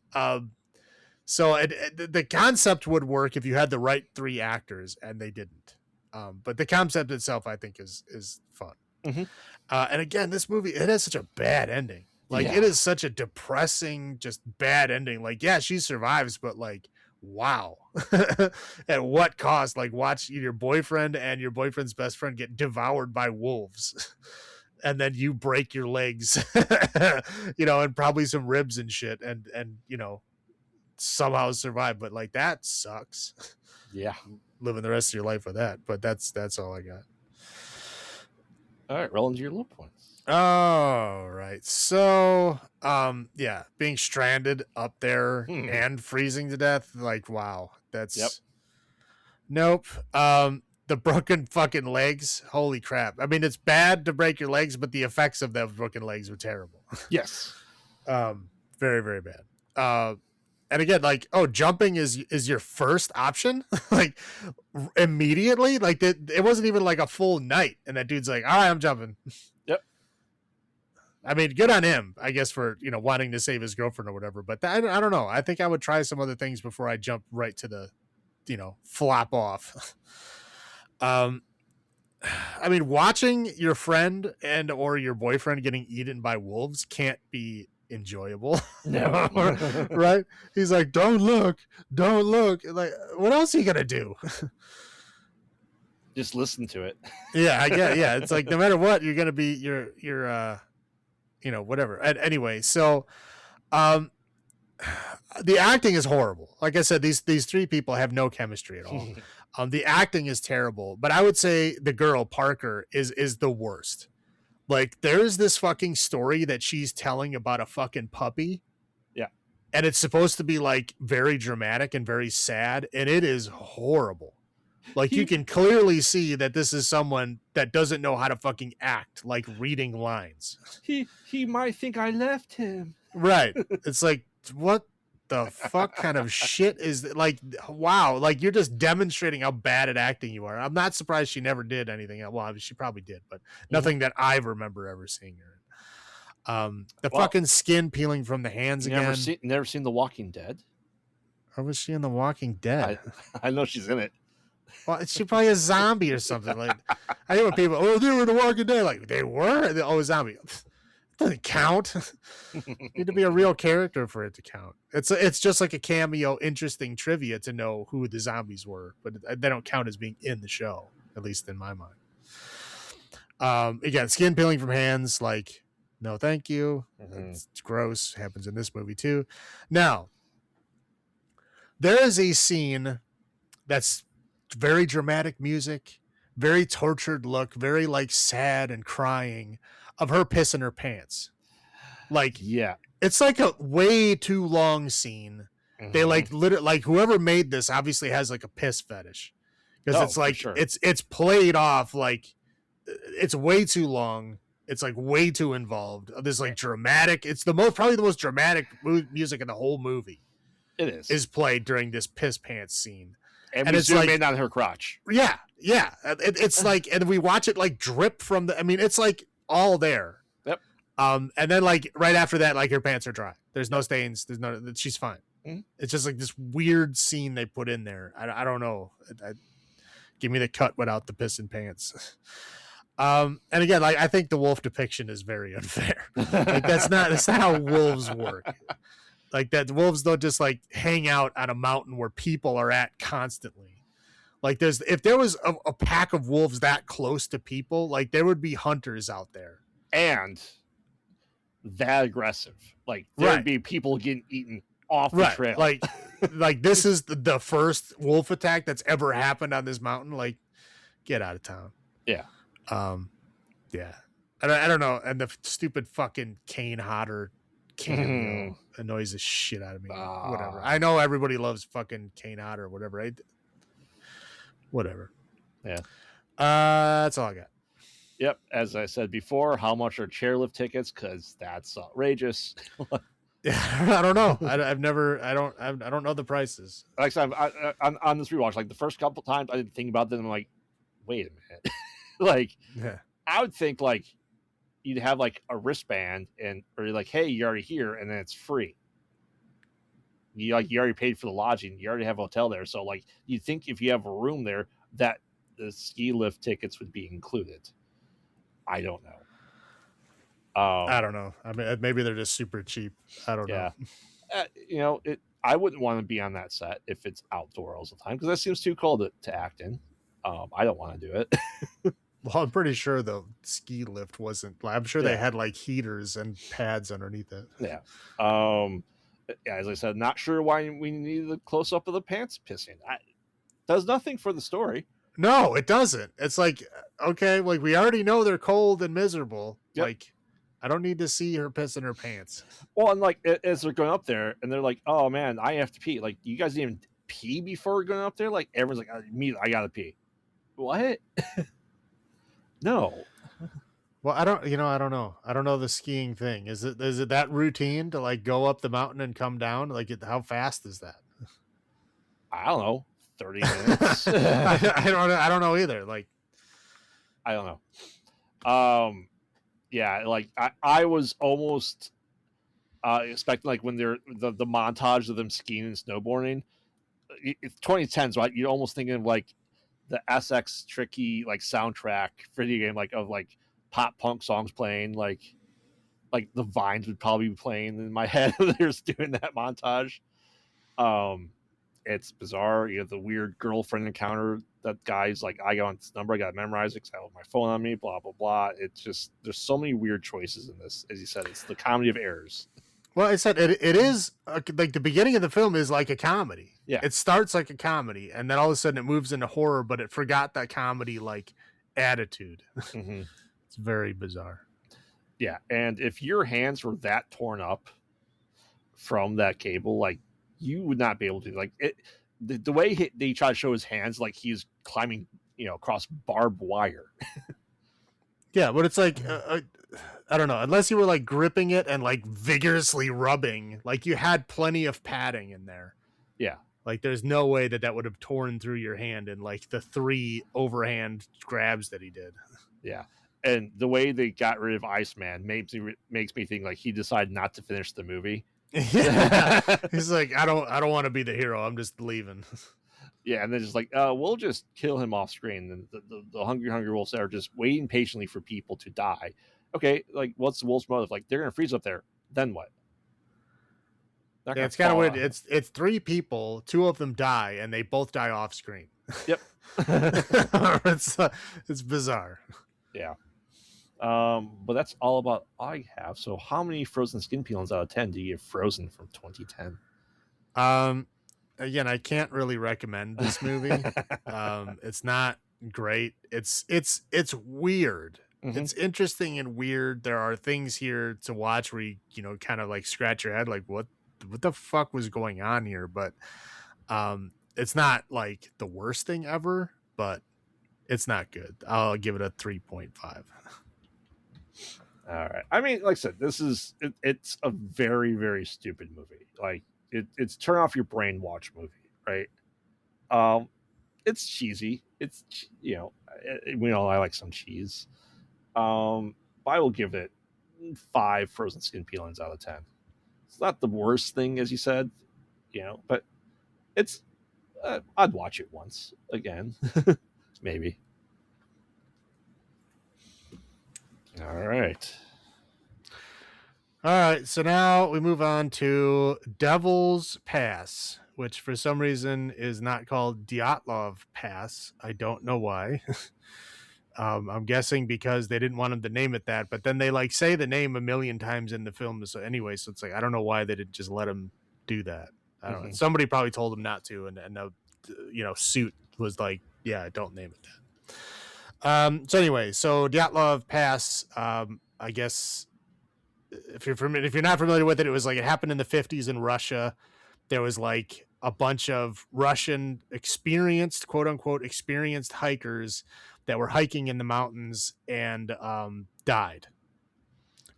So the concept would work if you had the right 3 actors, and they didn't. But the concept itself, I think, is fun. And again, this movie, it has such a bad ending. Like it is such a depressing, just bad ending. Like, yeah, she survives, but like, wow. At what cost? Like, watch your boyfriend and your boyfriend's best friend get devoured by wolves. And then you break your legs, and probably some ribs and shit, and somehow survive. But like, that sucks. Yeah. Living the rest of your life with that. But that's all I got. All right, roll into your low points. All right. So, yeah, being stranded up there and freezing to death, like, wow, that's nope. The broken fucking legs, holy crap. I mean, it's bad to break your legs, but the effects of those broken legs were terrible. Yes. Very, very bad. And again, like, jumping is your first option, like immediately. Like it wasn't even like a full night, and that dude's like, all right, I'm jumping. Yep. I mean, good on him, I guess, for wanting to save his girlfriend or whatever. But I don't know. I think I would try some other things before I jump right to the, flop off. I mean, watching your friend and or your boyfriend getting eaten by wolves can't be enjoyable. No. Right? He's like, don't look. Like, what else are you gonna do? Just listen to it. Yeah, I get. Yeah, it's like no matter what, you're gonna be you're whatever. And anyway, so the acting is horrible. Like I said, these 3 people have no chemistry at all. The acting is terrible, but I would say the girl Parker is the worst. Like, there's this fucking story that she's telling about a fucking puppy. Yeah. And it's supposed to be like very dramatic and very sad, and it is horrible. Like, you can clearly see that this is someone that doesn't know how to fucking act, like reading lines. He might think I left him. Right. It's like, what the fuck kind of shit is that? Like, wow, like you're just demonstrating how bad at acting you are. I'm not surprised she never did anything. Well, she probably did, but nothing that I remember ever seeing her. The fucking skin peeling from the hands again. Never seen The Walking Dead? Or was she in The Walking Dead? I know she's in it. Well, she probably a zombie or something. Like, I hear when people, they were in The Walking Dead. Like, they were? A zombie. Doesn't count. You need to be a real character for it to count. It's just like a cameo, interesting trivia to know who the zombies were, but they don't count as being in the show, at least in my mind. Again, skin peeling from hands, like, no thank you. It's gross. Happens in this movie too. Now, there is a scene that's very dramatic music, very tortured look, very like sad and crying, of her pissing her pants. Like, yeah, it's like a way too long scene. They like literally, like, whoever made this obviously has like a piss fetish, because it's like it's played off like it's way too long. It's like way too involved. This like dramatic. It's probably the most dramatic music in the whole movie. It is played during this piss pants scene. And we zoom in on her crotch. Yeah. It's like, and we watch it like drip from the. I mean, it's like all there. Yep. And then like right after that, like her pants are dry. There's no stains. There's no. She's fine. It's just like this weird scene they put in there. I don't know. Give me the cut without the piss and pants. And again, like, I think the wolf depiction is very unfair. Like, that's not how wolves work. Like, that wolves don't just like hang out on a mountain where people are at constantly. Like, if there was a pack of wolves that close to people, like, there would be hunters out there. And that aggressive. Like, there'd be people getting eaten off the trail. Like this is the first wolf attack that's ever happened on this mountain. Like, get out of town. Yeah. Yeah. I don't know. And the stupid fucking Kane Hodder Mhm. cameo annoys the shit out of me. Whatever. Ah, I know everybody loves fucking Kane Hodder or whatever. Whatever. yeah. That's all I got. Yep. As I said before, how much are chairlift tickets? Because that's outrageous. Yeah, I don't know. I've never. I don't know the prices. Like I said, on this rewatch, like the first couple times, I didn't think about them. I'm like, wait a minute. Like, Yeah. I would think like you'd have like a wristband and or you're like, hey, you're already here, and then it's free. You already paid for the lodging, you already have a hotel there. So like you think if you have a room there that the ski lift tickets would be included. I don't know. I don't know. I mean, maybe they're just super cheap. I don't Yeah. know. I wouldn't want to be on that set if it's outdoor all the time because that seems too cold to act in. I don't want to do it. Well, I'm pretty sure the ski lift wasn't. I'm sure they Yeah. had like heaters and pads underneath it. Yeah. As I said, not sure why we need the close up of the pants pissing. Does nothing for the story. No, it doesn't. It's like, okay, like we already know they're cold and miserable. Yep. Like, I don't need to see her pissing her pants. Well, and like as they're going up there, and they're like, "Oh man, I have to pee." Like, you guys didn't even pee before going up there. Like, everyone's like, I gotta pee." What? No. Well, I don't know. I don't know the skiing thing. Is it that routine to like go up the mountain and come down? Like, how fast is that? I don't know. 30 minutes. I don't know either. Like, I don't know. Yeah, like I was almost expecting like when they're the montage of them skiing and snowboarding. It's 2010s, right? You're almost thinking of like the SX Tricky like soundtrack video game, like of like pop punk songs playing, like the Vines would probably be playing in my head. They're just doing that montage. It's bizarre. You have the weird girlfriend encounter. That guy's like, I got this number, I got to memorize it because I have my phone on me. Blah blah blah. It's just there's so many weird choices in this. As you said, it's the comedy of errors. well, I said it is like the beginning of the film is like a comedy. Yeah. It starts like a comedy, and then all of a sudden it moves into horror, but it forgot that comedy like attitude. Mm-hmm. It's very bizarre. Yeah, and if your hands were that torn up from that cable, like you would not be able to like it. The way they try to show his hands, like he's climbing, across barbed wire. Yeah, but it's like I don't know. Unless you were like gripping it and like vigorously rubbing, like you had plenty of padding in there. Yeah, like there's no way that would have torn through your hand in like the 3 overhand grabs that he did. Yeah, and the way they got rid of Iceman makes me think like he decided not to finish the movie. Yeah. He's like, I don't want to be the hero. I'm just leaving. Yeah, and then just like, we'll just kill him off screen. And the hungry wolves are just waiting patiently for people to die. Okay, like what's the wolf's motive? Like they're gonna freeze up there. Then what? Yeah, it's kind of weird. It's 3 people, 2 of them die, and they both die off screen. Yep. It's bizarre. Yeah. But that's all about I have. So how many frozen skin peelings out of 10 do you give Frozen from 2010? Again, I can't really recommend this movie. It's not great. It's weird. Mm-hmm. It's interesting and weird. There are things here to watch where you kind of like scratch your head like what the fuck was going on here, but it's not like the worst thing ever, but it's not good. I'll give it a 3.5. All right. I mean, like I said, it's a very, very stupid movie. Like it's turn off your brain watch movie, right? It's cheesy. It's we know I like some cheese. I will give it 5 frozen skin peelings out of 10. It's not the worst thing, as you said, but it's I'd watch it once again, maybe. All right. So now we move on to Devil's Pass, which for some reason is not called Dyatlov Pass. I don't know why. I'm guessing because they didn't want him to name it that, but then they like say the name a million times in the film. So anyway, so it's like, I don't know why they didn't just let him do that. I don't know. Somebody probably told him not to. And Suit was like, yeah, don't name it So anyway, so Dyatlov Pass, I guess if you're not familiar with it, it was like it happened in the 50s in Russia. There was like a bunch of Russian experienced, quote unquote, experienced hikers that were hiking in the mountains and died.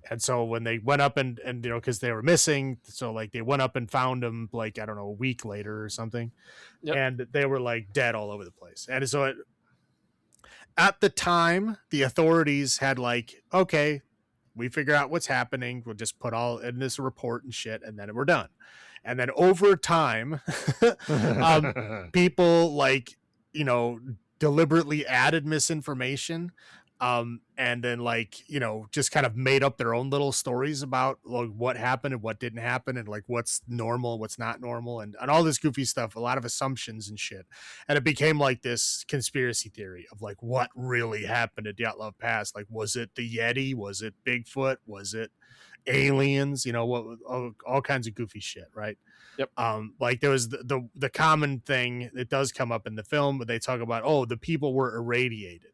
And so when they went up and because they were missing, so like they went up and found them like I don't know a week later or something, Yep. and they were like dead all over the place. And so at the time, the authorities had like, okay, we figure out what's happening. We'll just put all in this report and shit, and then we're done. And then over time, people like, deliberately added misinformation. And then like, just kind of made up their own little stories about like what happened and what didn't happen and like what's normal, what's not normal, and all this goofy stuff, a lot of assumptions and shit. And it became like this conspiracy theory of like what really happened at Dyatlov Pass. Like, was it the Yeti? Was it Bigfoot? Was it aliens? What all kinds of goofy shit, right? Yep. Like there was the common thing that does come up in the film, but they talk about, oh, the people were irradiated.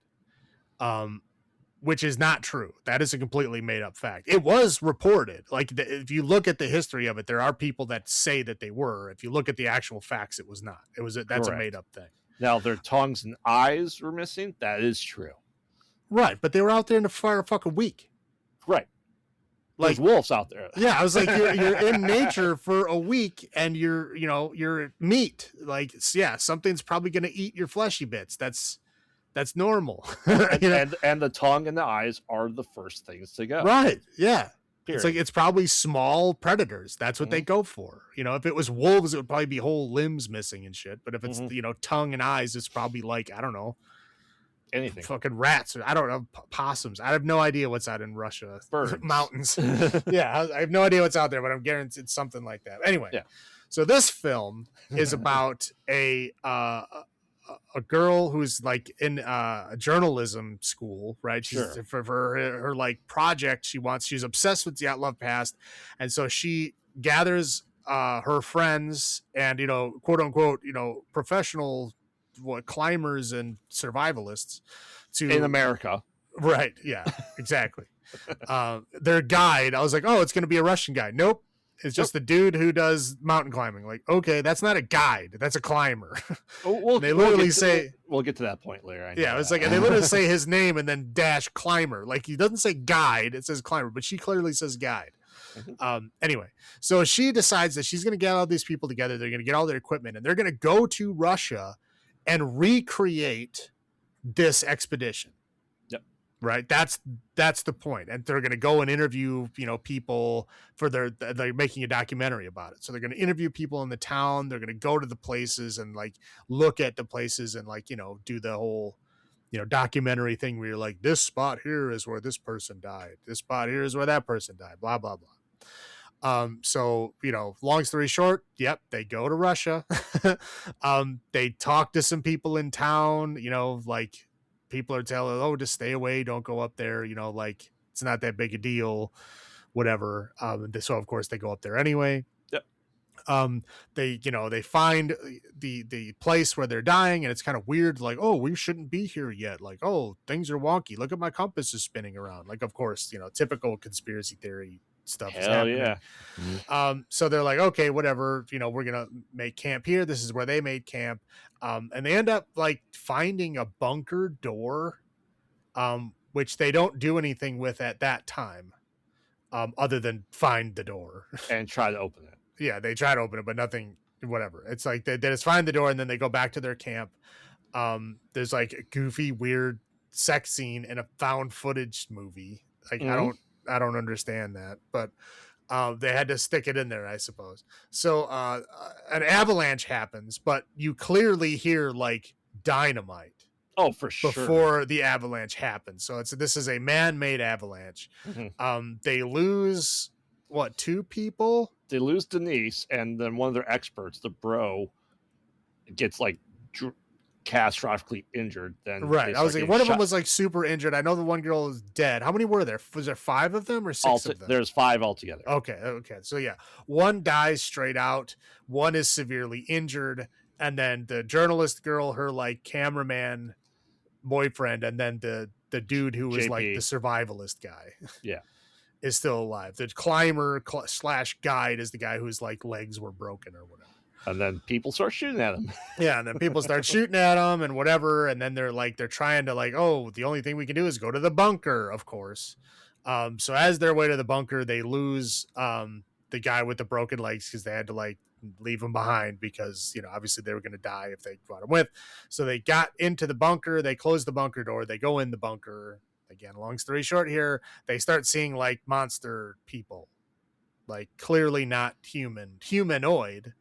Which is not true. That is a completely made up fact. It was reported. Like if you look at the history of it, there are people that say that they were. If you look at the actual facts, it was not. That's a made up thing. Now their tongues and eyes were missing. That is true. Right, but they were out there in the fire a fucking week. Right. Like there's wolves out there. Yeah, I was like, you're in nature for a week and you're meat. Like, yeah, something's probably gonna eat your fleshy bits. That's normal. and the tongue and the eyes are the first things to go. Right. Yeah. Period. It's like it's probably small predators. That's what they go for. If it was wolves, it would probably be whole limbs missing and shit. But if it's tongue and eyes, it's probably like I don't know, anything. Fucking rats. Or I don't know, possums. I have no idea what's out in Russia. Birds. Mountains. Yeah, I have no idea what's out there, but I'm guaranteed it's something like that. Anyway, yeah. So this film is about a girl who's like in a journalism school, right? She's for her like project. She's obsessed with Dyatlov Pass, and so she gathers her friends and quote unquote professional climbers and survivalists in America. Right? Yeah, exactly. Their guide. I was like, oh, it's going to be a Russian guy. Nope. It's just the dude who does mountain climbing. Like, okay, that's not a guide. That's a climber. They literally say... We'll get to that point later. Yeah, it's like, and they literally say his name and then dash climber. Like, he doesn't say guide. It says climber, but she clearly says guide. Anyway, so she decides that she's going to get all these people together. They're going to get all their equipment, and they're going to go to Russia and recreate this expedition. Right. That's the point. And they're going to go and interview, people for they're making a documentary about it. So they're going to interview people in the town. They're going to go to the places and like look at the places and like, do the whole, documentary thing where you're like, this spot here is where this person died. This spot here is where that person died, blah, blah, blah. So, long story short, yep, they go to Russia. They talk to some people in town, like, people are telling, oh, just stay away, don't go up there, like it's not that big a deal, whatever. So of course they go up there anyway. Yep. They find the place where they're dying, and it's kind of weird, like, oh, we shouldn't be here yet, like, oh, things are wonky, look at my compass is spinning around, like, of course, typical conspiracy theory stuff. Hell yeah. So they're like, okay, whatever, we're gonna make camp here. This is where they made camp. And they end up like finding a bunker door, which they don't do anything with at that time, other than find the door and try to open it. Yeah, they try to open it, but nothing, whatever. It's like they just find the door and then they go back to their camp. There's like a goofy, weird sex scene in a found footage movie. Like, I don't understand that, but they had to stick it in there, I suppose. So an avalanche happens, but you clearly hear like dynamite. Oh, for sure. Before the avalanche happens. So this is a man-made avalanche. They lose two people? They lose Denise, and then one of their experts, the bro, gets like catastrophically injured. Then right, I was like, one of them was like super injured. I know the one girl is dead. How many were there? Was there 5 of them or 6 of them? There's 5 altogether. Okay. So yeah, one dies straight out, one is severely injured, and then the journalist girl, her like cameraman boyfriend, and then the dude who was like JP. the survivalist guy. Yeah. Is still alive. The climber slash guide is the guy whose like legs were broken or whatever. And then people start shooting at him. Yeah, and then people start shooting at him and whatever, and then they're trying to like, oh, the only thing we can do is go to the bunker, of course. So as their way to the bunker, they lose the guy with the broken legs because they had to like leave him behind because, you know, obviously they were going to die if they brought him with. So they got into the bunker, they closed the bunker door, they go in the bunker. Again, long story short here, they start seeing like monster people, like clearly not humanoid,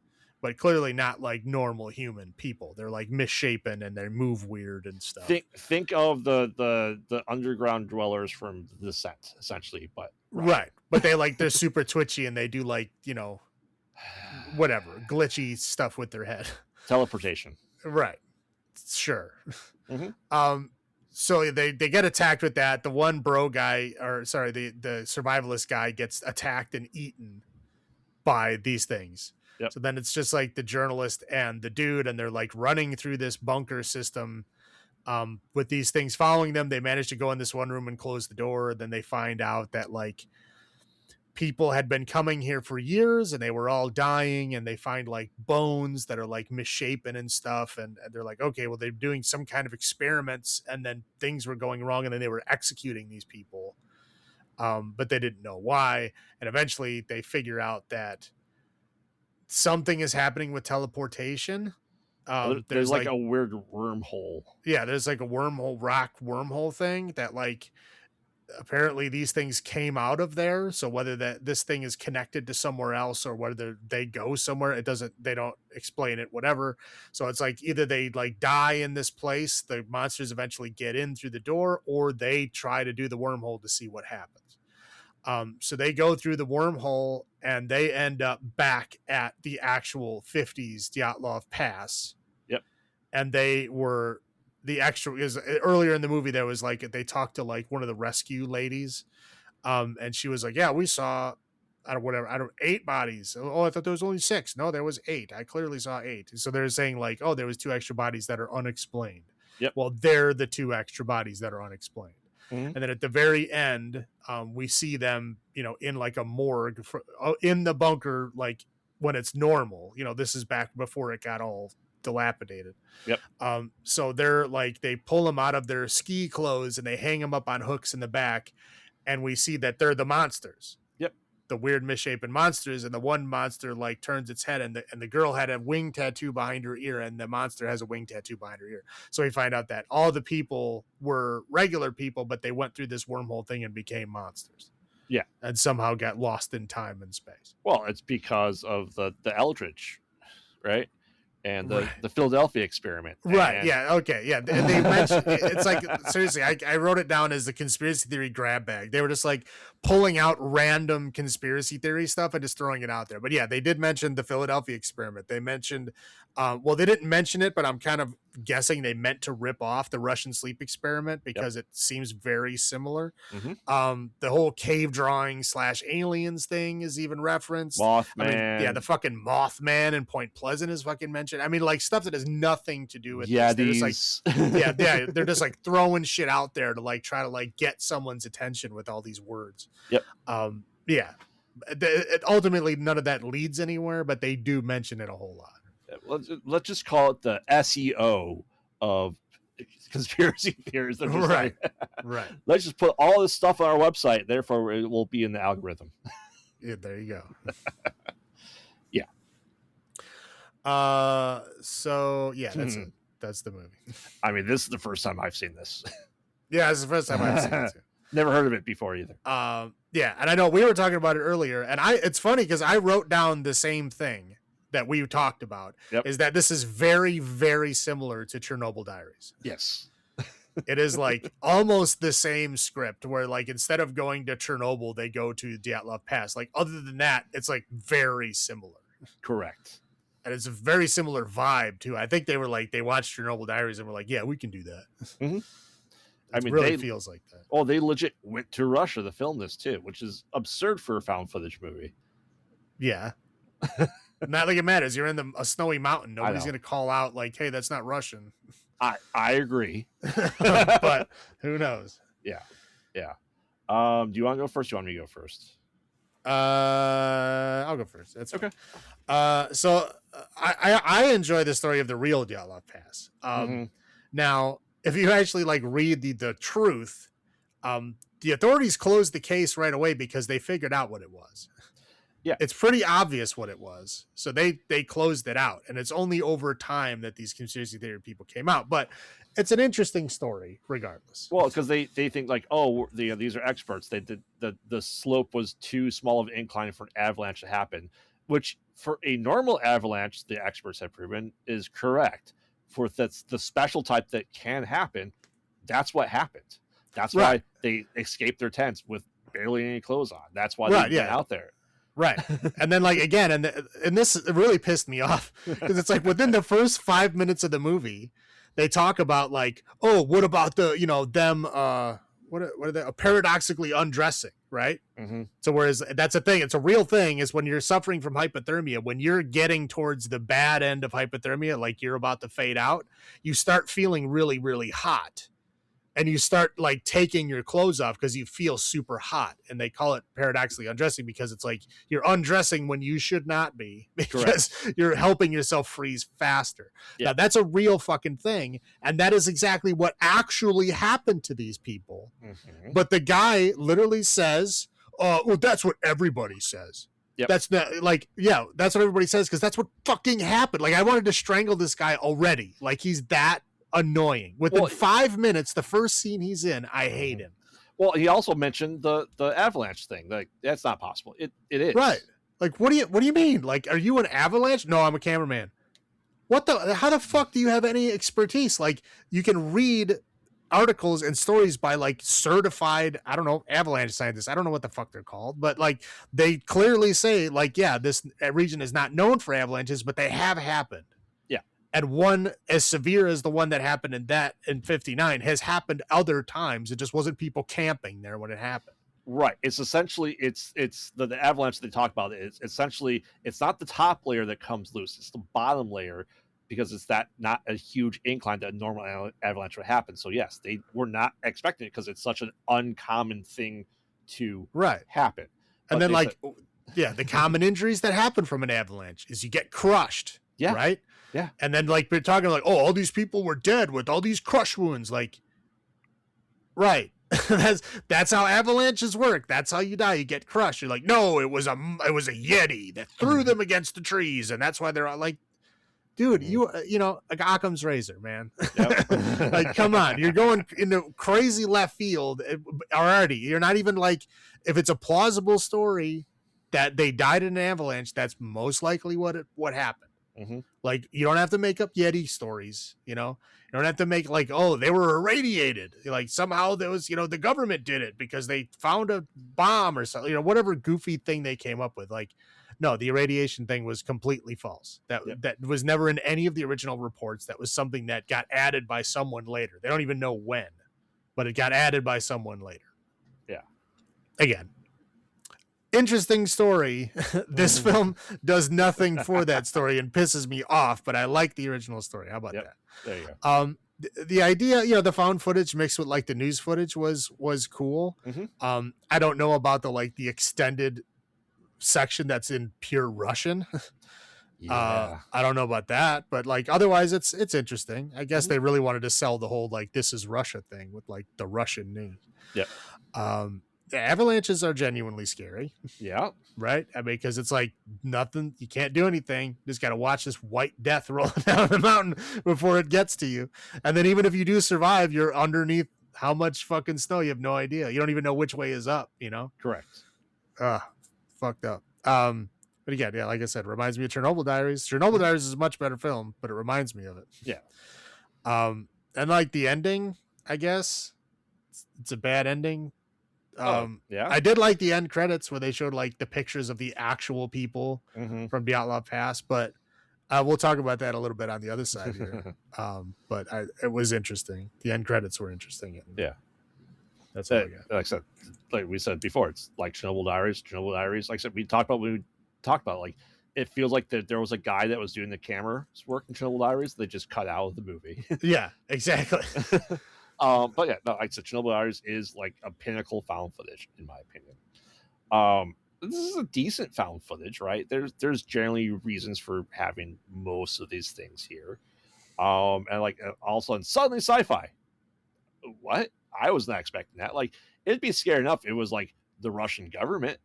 but clearly not like normal human people. They're like misshapen and they move weird and stuff. Think of the underground dwellers from The Descent, essentially, but right. But they're super twitchy and they do like, you know, whatever glitchy stuff with their head. Teleportation. Right. Sure. Mm-hmm. So they get attacked with that. The one bro guy, or sorry, the survivalist guy gets attacked and eaten by these things. Yep. So then it's just like the journalist and the dude, and they're like running through this bunker system with these things following them. They manage to go in this one room and close the door. Then they find out that like people had been coming here for years and they were all dying, and they find like bones that are like misshapen and stuff. And they're like, okay, well, they're doing some kind of experiments, and then things were going wrong, and then they were executing these people. But they didn't know why. And eventually they figure out that something is happening with teleportation. There's like a weird wormhole. Yeah, there's like a rock wormhole thing that like apparently these things came out of there. So whether this thing is connected to somewhere else or whether they go somewhere, they don't explain it, whatever. So it's like either they like die in this place, the monsters eventually get in through the door, or they try to do the wormhole to see what happens. So they go through the wormhole and they end up back at the actual 50s Dyatlov Pass. Yep. And they were the extra is earlier in the movie. There was like, they talked to like one of the rescue ladies. And she was like, yeah, we saw, I don't 8 bodies. Oh, I thought there was only 6. No, there was 8. I clearly saw 8. So they're saying like, oh, there was 2 extra bodies that are unexplained. Yep. Well, they're the 2 extra bodies that are unexplained. Mm-hmm. And then at the very end, we see them, you know, in like a morgue in the bunker, like when it's normal. You know, this is back before it got all dilapidated. Yep. So they're like, they pull them out of their ski clothes and they hang them up on hooks in the back, and we see that they're the monsters. Yep. The weird misshapen monsters, and the one monster like turns its head, and the girl had a wing tattoo behind her ear, and the monster has a wing tattoo behind her ear. So we find out that all the people were regular people, but they went through this wormhole thing and became monsters. Yeah. And somehow got lost in time and space. Well, it's because of the Eldritch, right? And the Philadelphia experiment. Right. Yeah. Okay. Yeah. And they mentioned, it's like, seriously, I wrote it down as the conspiracy theory grab bag. They were just like pulling out random conspiracy theory stuff and just throwing it out there. But yeah, they did mention the Philadelphia experiment. They mentioned, well, they didn't mention it, but I'm kind of guessing they meant to rip off the Russian sleep experiment because it seems very similar. Mm-hmm. The whole cave drawing / aliens thing is even referenced. Mothman. I mean, yeah, the fucking Mothman in Point Pleasant is fucking mentioned. I mean, like stuff that has nothing to do with this. They're just like, they're just like throwing shit out there to like try to like get someone's attention with all these words. Yep. Yeah. Ultimately, none of that leads anywhere, but they do mention it a whole lot. Let's just call it the SEO of conspiracy theories. Right. Right. Let's just put all this stuff on our website. Therefore, it will be in the algorithm. Yeah, there you go. Yeah. So yeah, that's it. That's the movie. I mean, this is the first time I've seen this. Yeah, it's the first time I've seen it too. Never heard of it before either. Yeah, and I know we were talking about it earlier, and it's funny because I wrote down the same thing that we talked about. Yep. Is that this is very, very similar to Chernobyl Diaries. Yes. It is like almost the same script where like instead of going to Chernobyl, they go to Dyatlov Pass. Like other than that, it's like very similar. Correct. And it's a very similar vibe too. I think they were like, they watched Chernobyl Diaries and were like, yeah, we can do that. Mm-hmm. I mean, really feels like that. Oh, they legit went to Russia to film this too, which is absurd for a found footage movie. Yeah. Not like it matters. You're in a snowy mountain. I Nobody's know. gonna call out like, "Hey, that's not Russian." I agree. But who knows? Yeah. Do you want to go first? Do you want me to go first? I'll go first. That's Okay. So I enjoy the story of the real Dyatlov Pass. Mhm. Now, if you actually like read the truth, the authorities closed the case right away because they figured out what it was. Yeah. It's pretty obvious what it was. So they closed it out. And it's only over time that these conspiracy theory people came out. But it's an interesting story regardless. Well, because they think like, oh, these are experts. They did the slope was too small of an incline for an avalanche to happen, which for a normal avalanche, the experts have proven is correct. For that's the special type that can happen, that's what happened. That's Right. why they escaped their tents with barely any clothes on. That's why Right, they went yeah. out there. Right. And then like again, and this really pissed me off because it's like within the first 5 minutes of the movie, they talk about like, oh, what about the, them what are they paradoxically undressing, right? Mm-hmm. So whereas that's a thing, it's a real thing, is when you're suffering from hypothermia, when you're getting towards the bad end of hypothermia, like you're about to fade out, you start feeling really, really hot. And you start like taking your clothes off because you feel super hot. And they call it paradoxically undressing because it's like you're undressing when you should not be, because you're helping yourself freeze faster. Yeah. Now, that's a real fucking thing. And that is exactly what actually happened to these people. Mm-hmm. But the guy literally says, well, that's what everybody says. Yep. That's not like, yeah, that's what everybody says because that's what fucking happened. Like, I wanted to strangle this guy already. Like, he's that annoying. Within 5 minutes, the first scene he's in, I hate him. Well, he also mentioned the avalanche thing. Like, that's not possible. It is. Right. Like, what do you mean? Like, are you an avalanche? No, I'm a cameraman. How the fuck do you have any expertise? Like, you can read articles and stories by like certified, I don't know, avalanche scientists. I don't know what the fuck they're called, but like they clearly say like, yeah, this region is not known for avalanches, but they have happened. And one as severe as the one that happened in 59 has happened other times. It just wasn't people camping there when it happened. Right. It's essentially it's the avalanche they talk about. It's essentially it's not the top layer that comes loose. It's the bottom layer because it's that not a huge incline that a normal avalanche would happen. So yes, they were not expecting it because it's such an uncommon thing to happen. And then like, the common injuries that happen from an avalanche is you get crushed. Yeah. Right. Yeah. And then like we're talking like, oh, all these people were dead with all these crush wounds. Like, right. that's how avalanches work. That's how you die. You get crushed. You're like, no, it was a Yeti that threw them against the trees, and that's why they're all like, dude, you know, like Occam's razor, man. Yep. Like, come on, you're going into crazy left field already. You're not even like, if it's a plausible story that they died in an avalanche, that's most likely what happened. Mm-hmm. Like, you don't have to make up Yeti stories, you know. You don't have to make like, oh, they were irradiated. Like somehow there was, you know, the government did it because they found a bomb or something, you know, whatever goofy thing they came up with. Like, no, the irradiation thing was completely false. That was never in any of the original reports. That was something that got added by someone later. They don't even know when, but it got added by someone later. Yeah. Again, interesting story. This film does nothing for that story and pisses me off, but I like the original story. How about that? There you go. The idea, you know, the found footage mixed with like the news footage was cool. Mm-hmm. I don't know about the extended section that's in pure Russian. Yeah. I don't know about that, but like otherwise it's interesting. I guess they really wanted to sell the whole like this is Russia thing with like the Russian news. Yeah. The avalanches are genuinely scary. Yeah. Right? I mean, because it's like nothing, you can't do anything. You just got to watch this white death rolling down the mountain before it gets to you. And then even if you do survive, you're underneath how much fucking snow, you have no idea. You don't even know which way is up, you know? Correct. Fucked up. But again, yeah, like I said, reminds me of Chernobyl Diaries. Chernobyl Diaries is a much better film, but it reminds me of it. Yeah. And like the ending, I guess it's a bad ending. Yeah. I did like the end credits where they showed like the pictures of the actual people from Dyatlov Pass, but we'll talk about that a little bit on the other side here. But it was interesting. The end credits were interesting. Yeah. That's all I got. Like I said, like we said before, it's like Chernobyl Diaries. Like I said, we talked about like it feels like that there was a guy that was doing the camera work in Chernobyl Diaries. They just cut out of the movie. Yeah, exactly. But yeah, no, like I said, Chernobyl Diaries is like a pinnacle found footage, in my opinion. This is a decent found footage, right? There's generally reasons for having most of these things here. And like all of a sudden, suddenly sci-fi. What? I was not expecting that. Like, it'd be scary enough it was like the Russian government.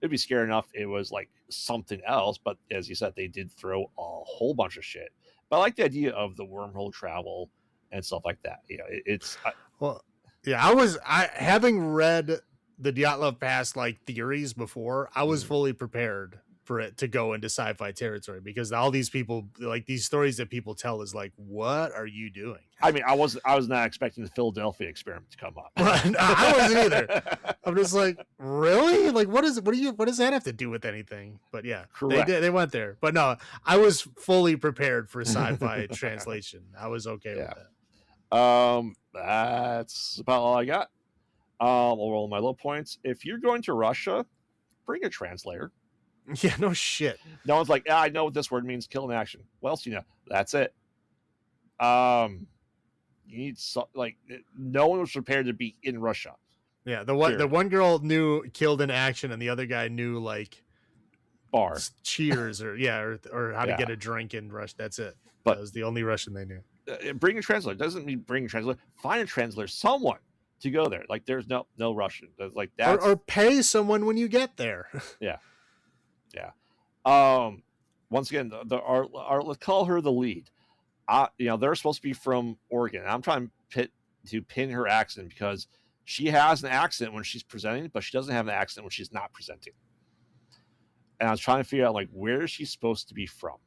It'd be scary enough it was like something else. But as you said, they did throw a whole bunch of shit. But I like the idea of the wormhole travel and stuff like that. You know, it's Well, yeah, I having read the Dyatlov Pass like theories before, I was fully prepared for it to go into sci-fi territory, because all these people, like these stories that people tell, is like, what are you doing? I mean, I was not expecting the Philadelphia experiment to come up. I wasn't either. I'm just like, really? Like, what does that have to do with anything? But yeah, Correct. they went there. But no, I was fully prepared for sci-fi translation. I was okay with that. That's about all I got. I'll roll my low points. If you're going to Russia, bring a translator. Yeah, no shit. No one's like, I know what this word means, kill in action. Well, else you know. That's it. You need like no one was prepared to be in Russia. Yeah, the one girl knew killed in action, and the other guy knew like bar cheers or how to get a drink in Rush. That's it. But that was the only Russian they knew. Bring a translator. Doesn't mean bring a translator. Find a translator, someone to go there. Like there's no Russian. Like that. Or pay someone when you get there. Yeah. Once again, let's call her the lead. They're supposed to be from Oregon. I'm trying to pin her accent because she has an accent when she's presenting, but she doesn't have an accent when she's not presenting. And I was trying to figure out like where is she supposed to be from.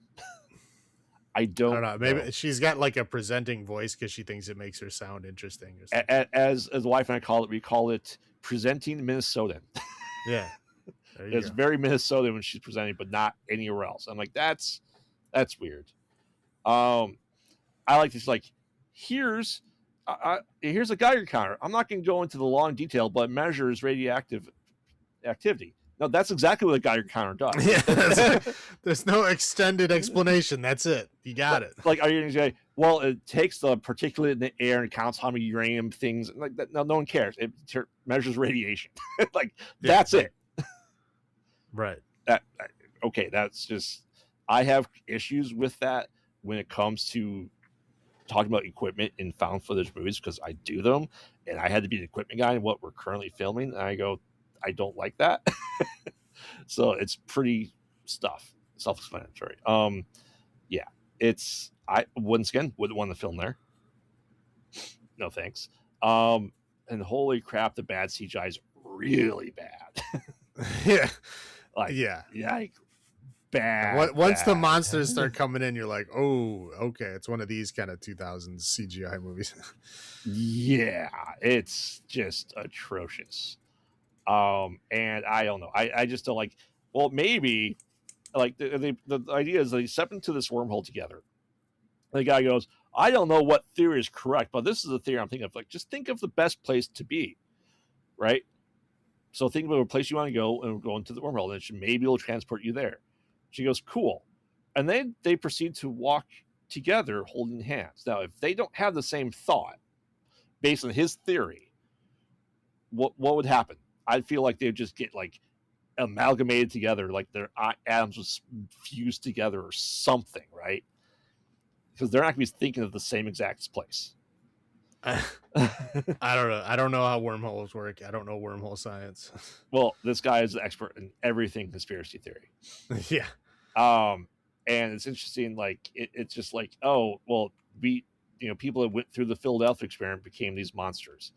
I don't know. Maybe she's got like a presenting voice because she thinks it makes her sound interesting. Or something. As the wife and I call it, we call it presenting Minnesotan. Yeah. It's very Minnesota when she's presenting, but not anywhere else. I'm like, that's weird. I like this. Like, here's a Geiger counter. I'm not going to go into the long detail, but it measures radioactive activity. No, that's exactly what a Geiger counter does. Yeah, there's no extended explanation. That's it. You got it. Like, are you going to say, well, it takes the particulate in the air and counts how many uranium things like that? No one cares. It measures radiation. Like, that's it. Right. Okay, that's just, I have issues with that when it comes to talking about equipment in found footage movies, because I do them and I had to be the equipment guy in what we're currently filming. And I go, I don't like that. So it's pretty self-explanatory. Yeah, I once again wouldn't want to film there. No thanks. And holy crap, the bad CGI is really bad. Yeah. Like, yeah, bad. Once the monsters start coming in, you're like, oh, okay, it's one of these kind of 2000s CGI movies. Yeah, it's just atrocious. And I don't know. I just don't like. Well, maybe like the idea is they step into this wormhole together. The guy goes, I don't know what theory is correct, but this is the theory I'm thinking of. Like, just think of the best place to be, right? So think about a place you want to go and go into the wormhole, and maybe it'll transport you there. She goes, cool. And then they proceed to walk together holding hands. Now, if they don't have the same thought based on his theory, what would happen? I feel like they'd just get like amalgamated together, like their atoms was fused together or something, right? Because they're not going to be thinking of the same exact place. I don't know. I don't know how wormholes work. I don't know wormhole science. Well, this guy is an expert in everything conspiracy theory. Yeah. And it's interesting. Like it's just like, oh, well, people that went through the Philadelphia experiment became these monsters.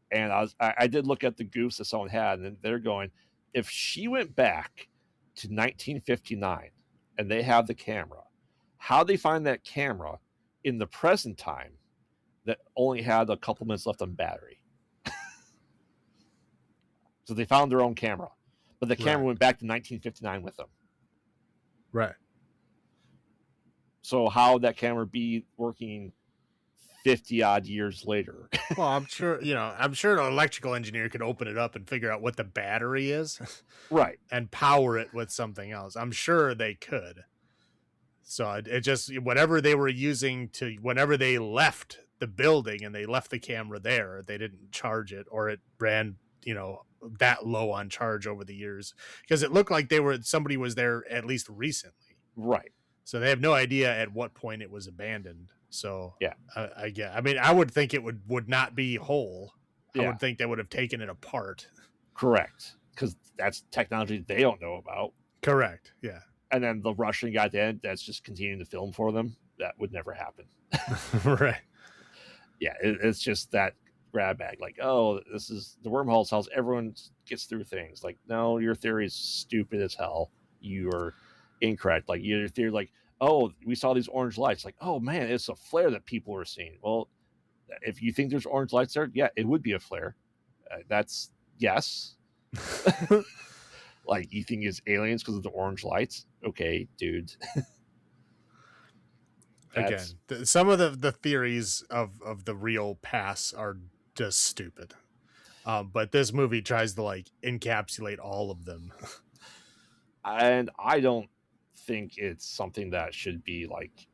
And I did look at the goofs that someone had, and they're going, if she went back to 1959 and they have the camera, how'd they find that camera in the present time that only had a couple minutes left on battery? So they found their own camera, but the camera went back to 1959 with them. Right. So how would that camera be working 50 odd years later. Well, I'm sure, I'm sure an electrical engineer could open it up and figure out what the battery is Right. and power it with something else. I'm sure they could. So it just, whatever they were using whenever they left the building and they left the camera there, they didn't charge it, or it ran, that low on charge over the years, because it looked like somebody was there at least recently. Right. So they have no idea at what point it was abandoned. So yeah, I would think it would not be whole. I Yeah. would think they would have taken it apart. Correct. Because that's technology they don't know about. Correct. Yeah. And then the Russian guy then that's just continuing to film for them. That would never happen. Right. Yeah, it's just that grab bag. Like, oh, this is the wormholes. How everyone gets through things. Like, no, your theory is stupid as hell. You're incorrect. Like your theory, like, oh, we saw these orange lights. Like, oh man, it's a flare that people are seeing. Well, if you think there's orange lights there, yeah, it would be a flare. That's yes. Like, you think it's aliens because of the orange lights? Okay, dude. Again, some of the theories of the real pass are just stupid. But this movie tries to like encapsulate all of them. And I don't think it's something that should be like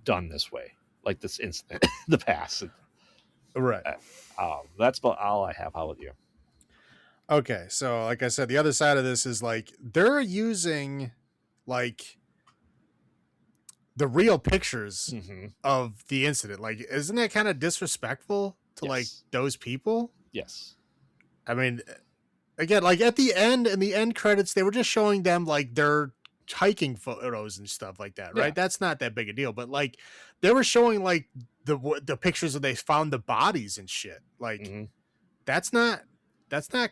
done this way, like this incident, the pass. Right. That's about all I have. How about you? Okay, so like I said, the other side of this is like they're using like the real pictures of the incident. Like, isn't that kind of disrespectful to like those people? Yes. I mean, again, like at the end, in the end credits, they were just showing them like their hiking photos and stuff like that, right? Yeah. That's not that big a deal, but like they were showing like the pictures where they found the bodies and shit. Like that's not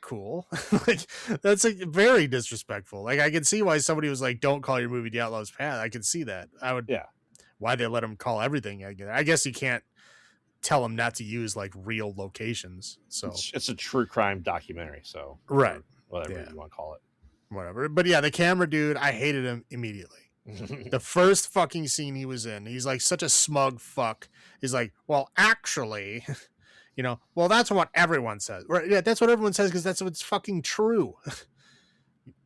cool. Like that's like very disrespectful. Like I can see why somebody was like, "Don't call your movie The Outlaw's Path." I can see that. I would. Yeah. Why they let them call everything? I guess you can't tell them not to use like real locations. So it's a true crime documentary. So right, whatever you want to call it. Whatever. But yeah, the camera dude, I hated him immediately. The first fucking scene he was in, he's like such a smug fuck. He's like, well, actually, well, that's what everyone says. Right? Yeah, that's what everyone says because that's what's fucking true.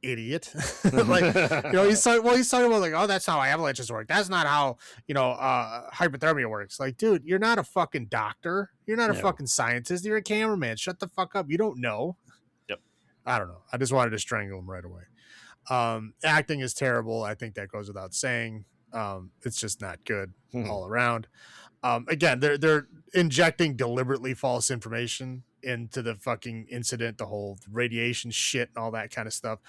Idiot. Like, he's talking about like, oh, that's how avalanches work. That's not how, hypothermia works. Like, dude, you're not a fucking doctor. You're not a fucking scientist. You're a cameraman. Shut the fuck up. You don't know. Yep. I don't know. I just wanted to strangle him right away. Acting is terrible. I think that goes without saying. It's just not good all around. Again, they're injecting deliberately false information into the fucking incident, the whole radiation shit and all that kind of stuff,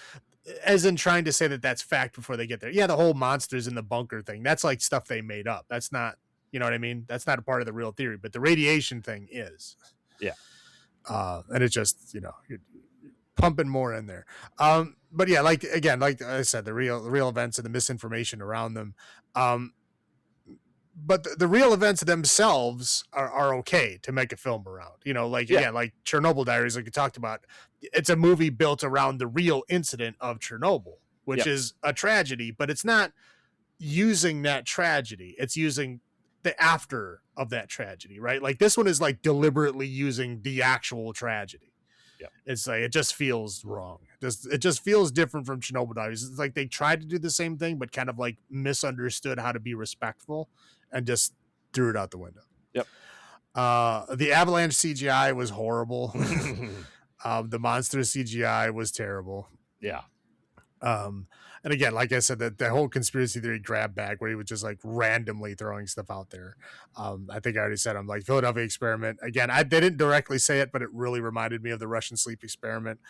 as in trying to say that that's fact before they get there. Yeah, the whole monsters in the bunker thing, that's like stuff they made up. That's not, you know what I mean? That's not a part of the real theory, but the radiation thing is. Yeah. And it's just, you're pumping more in there. But yeah, like I said, the real events and the misinformation around them. But the real events themselves are okay to make a film around, again, like Chernobyl Diaries, like you talked about, it's a movie built around the real incident of Chernobyl, which is a tragedy, but it's not using that tragedy. It's using the after of that tragedy, right? Like this one is like deliberately using the actual tragedy. Yeah. It's like, it just feels wrong. It just feels different from Chernobyl Diaries. It's like they tried to do the same thing, but kind of like misunderstood how to be respectful and just threw it out the window. Yep. The avalanche CGI was horrible. The monster CGI was terrible. Yeah. And again, like I said, the whole conspiracy theory grab bag where he was just like randomly throwing stuff out there. I think I already said I'm like Philadelphia experiment. Again, they didn't directly say it, but it really reminded me of the Russian sleep experiment.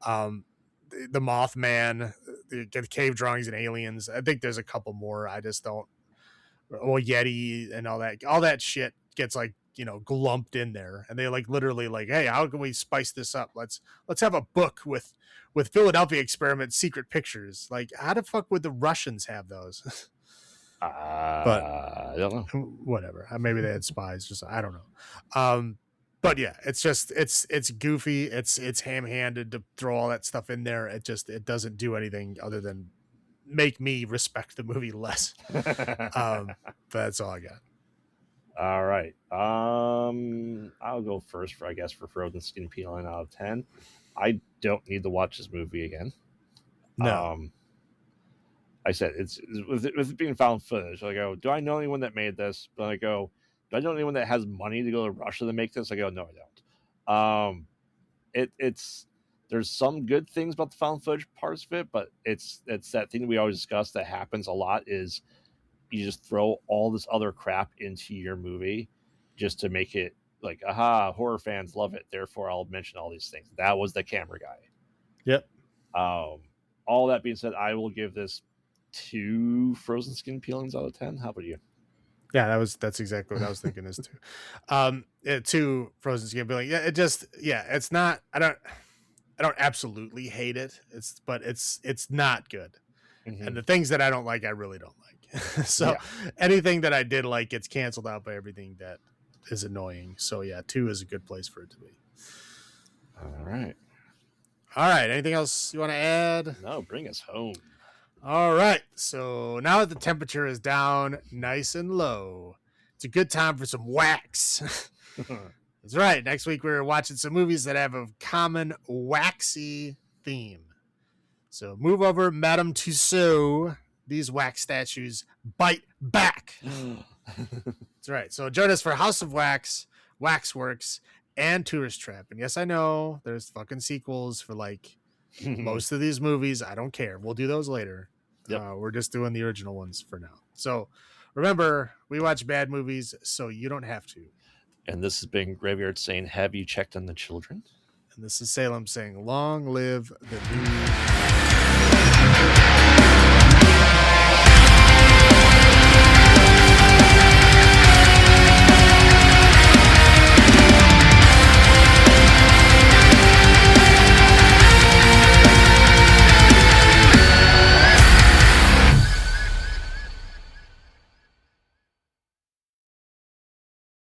The Mothman, the cave drawings and aliens. I think there's a couple more. I just don't. Or Yeti and all that shit gets like, glumped in there, and they like literally like, hey, how can we spice this up? Let's have a book with Philadelphia experiment secret pictures. Like, how the fuck would the Russians have those? But I don't know. Whatever. Maybe they had spies. Just I don't know. But yeah, it's just it's goofy. It's ham-handed to throw all that stuff in there. It doesn't do anything other than make me respect the movie less. But that's all I got. All right. I'll go first for, I guess, for Frozen Skin Peeling out of 10. I don't need to watch this movie again. No. I said it's with it being found footage. I go, do I know anyone that made this? But I go, do I know anyone that has money to go to Russia to make this? I go, no, I don't. It's there's some good things about the found footage parts of it, but it's that thing we always discuss that happens a lot is you just throw all this other crap into your movie just to make it like, aha, horror fans love it, therefore I'll mention all these things. That was the camera guy. Yep. All that being said, I will give this 2 Frozen Skin Peelings out of 10. How about you? Yeah, that's exactly what I was thinking is too. 2 Frozen Skin Peeling. Yeah, it's not. I don't absolutely hate it. It's not good. Mm-hmm. And the things that I don't like, I really don't like. So anything that I did like gets canceled out by everything that is annoying. So yeah, 2 is a good place for it to be. All right. Anything else you want to add? No, bring us home. All right. So now that the temperature is down nice and low, it's a good time for some wax. That's right. Next week, we're watching some movies that have a common waxy theme. So move over, Madame Tussauds. These wax statues bite back. That's right. So join us for House of Wax, Waxworks, and Tourist Trap. And yes, I know there's fucking sequels for like most of these movies. I don't care. We'll do those later. Yep. We're just doing the original ones for now. So remember, we watch bad movies so you don't have to. And this has been Graveyard saying, have you checked on the children? And this is Salem saying, long live the new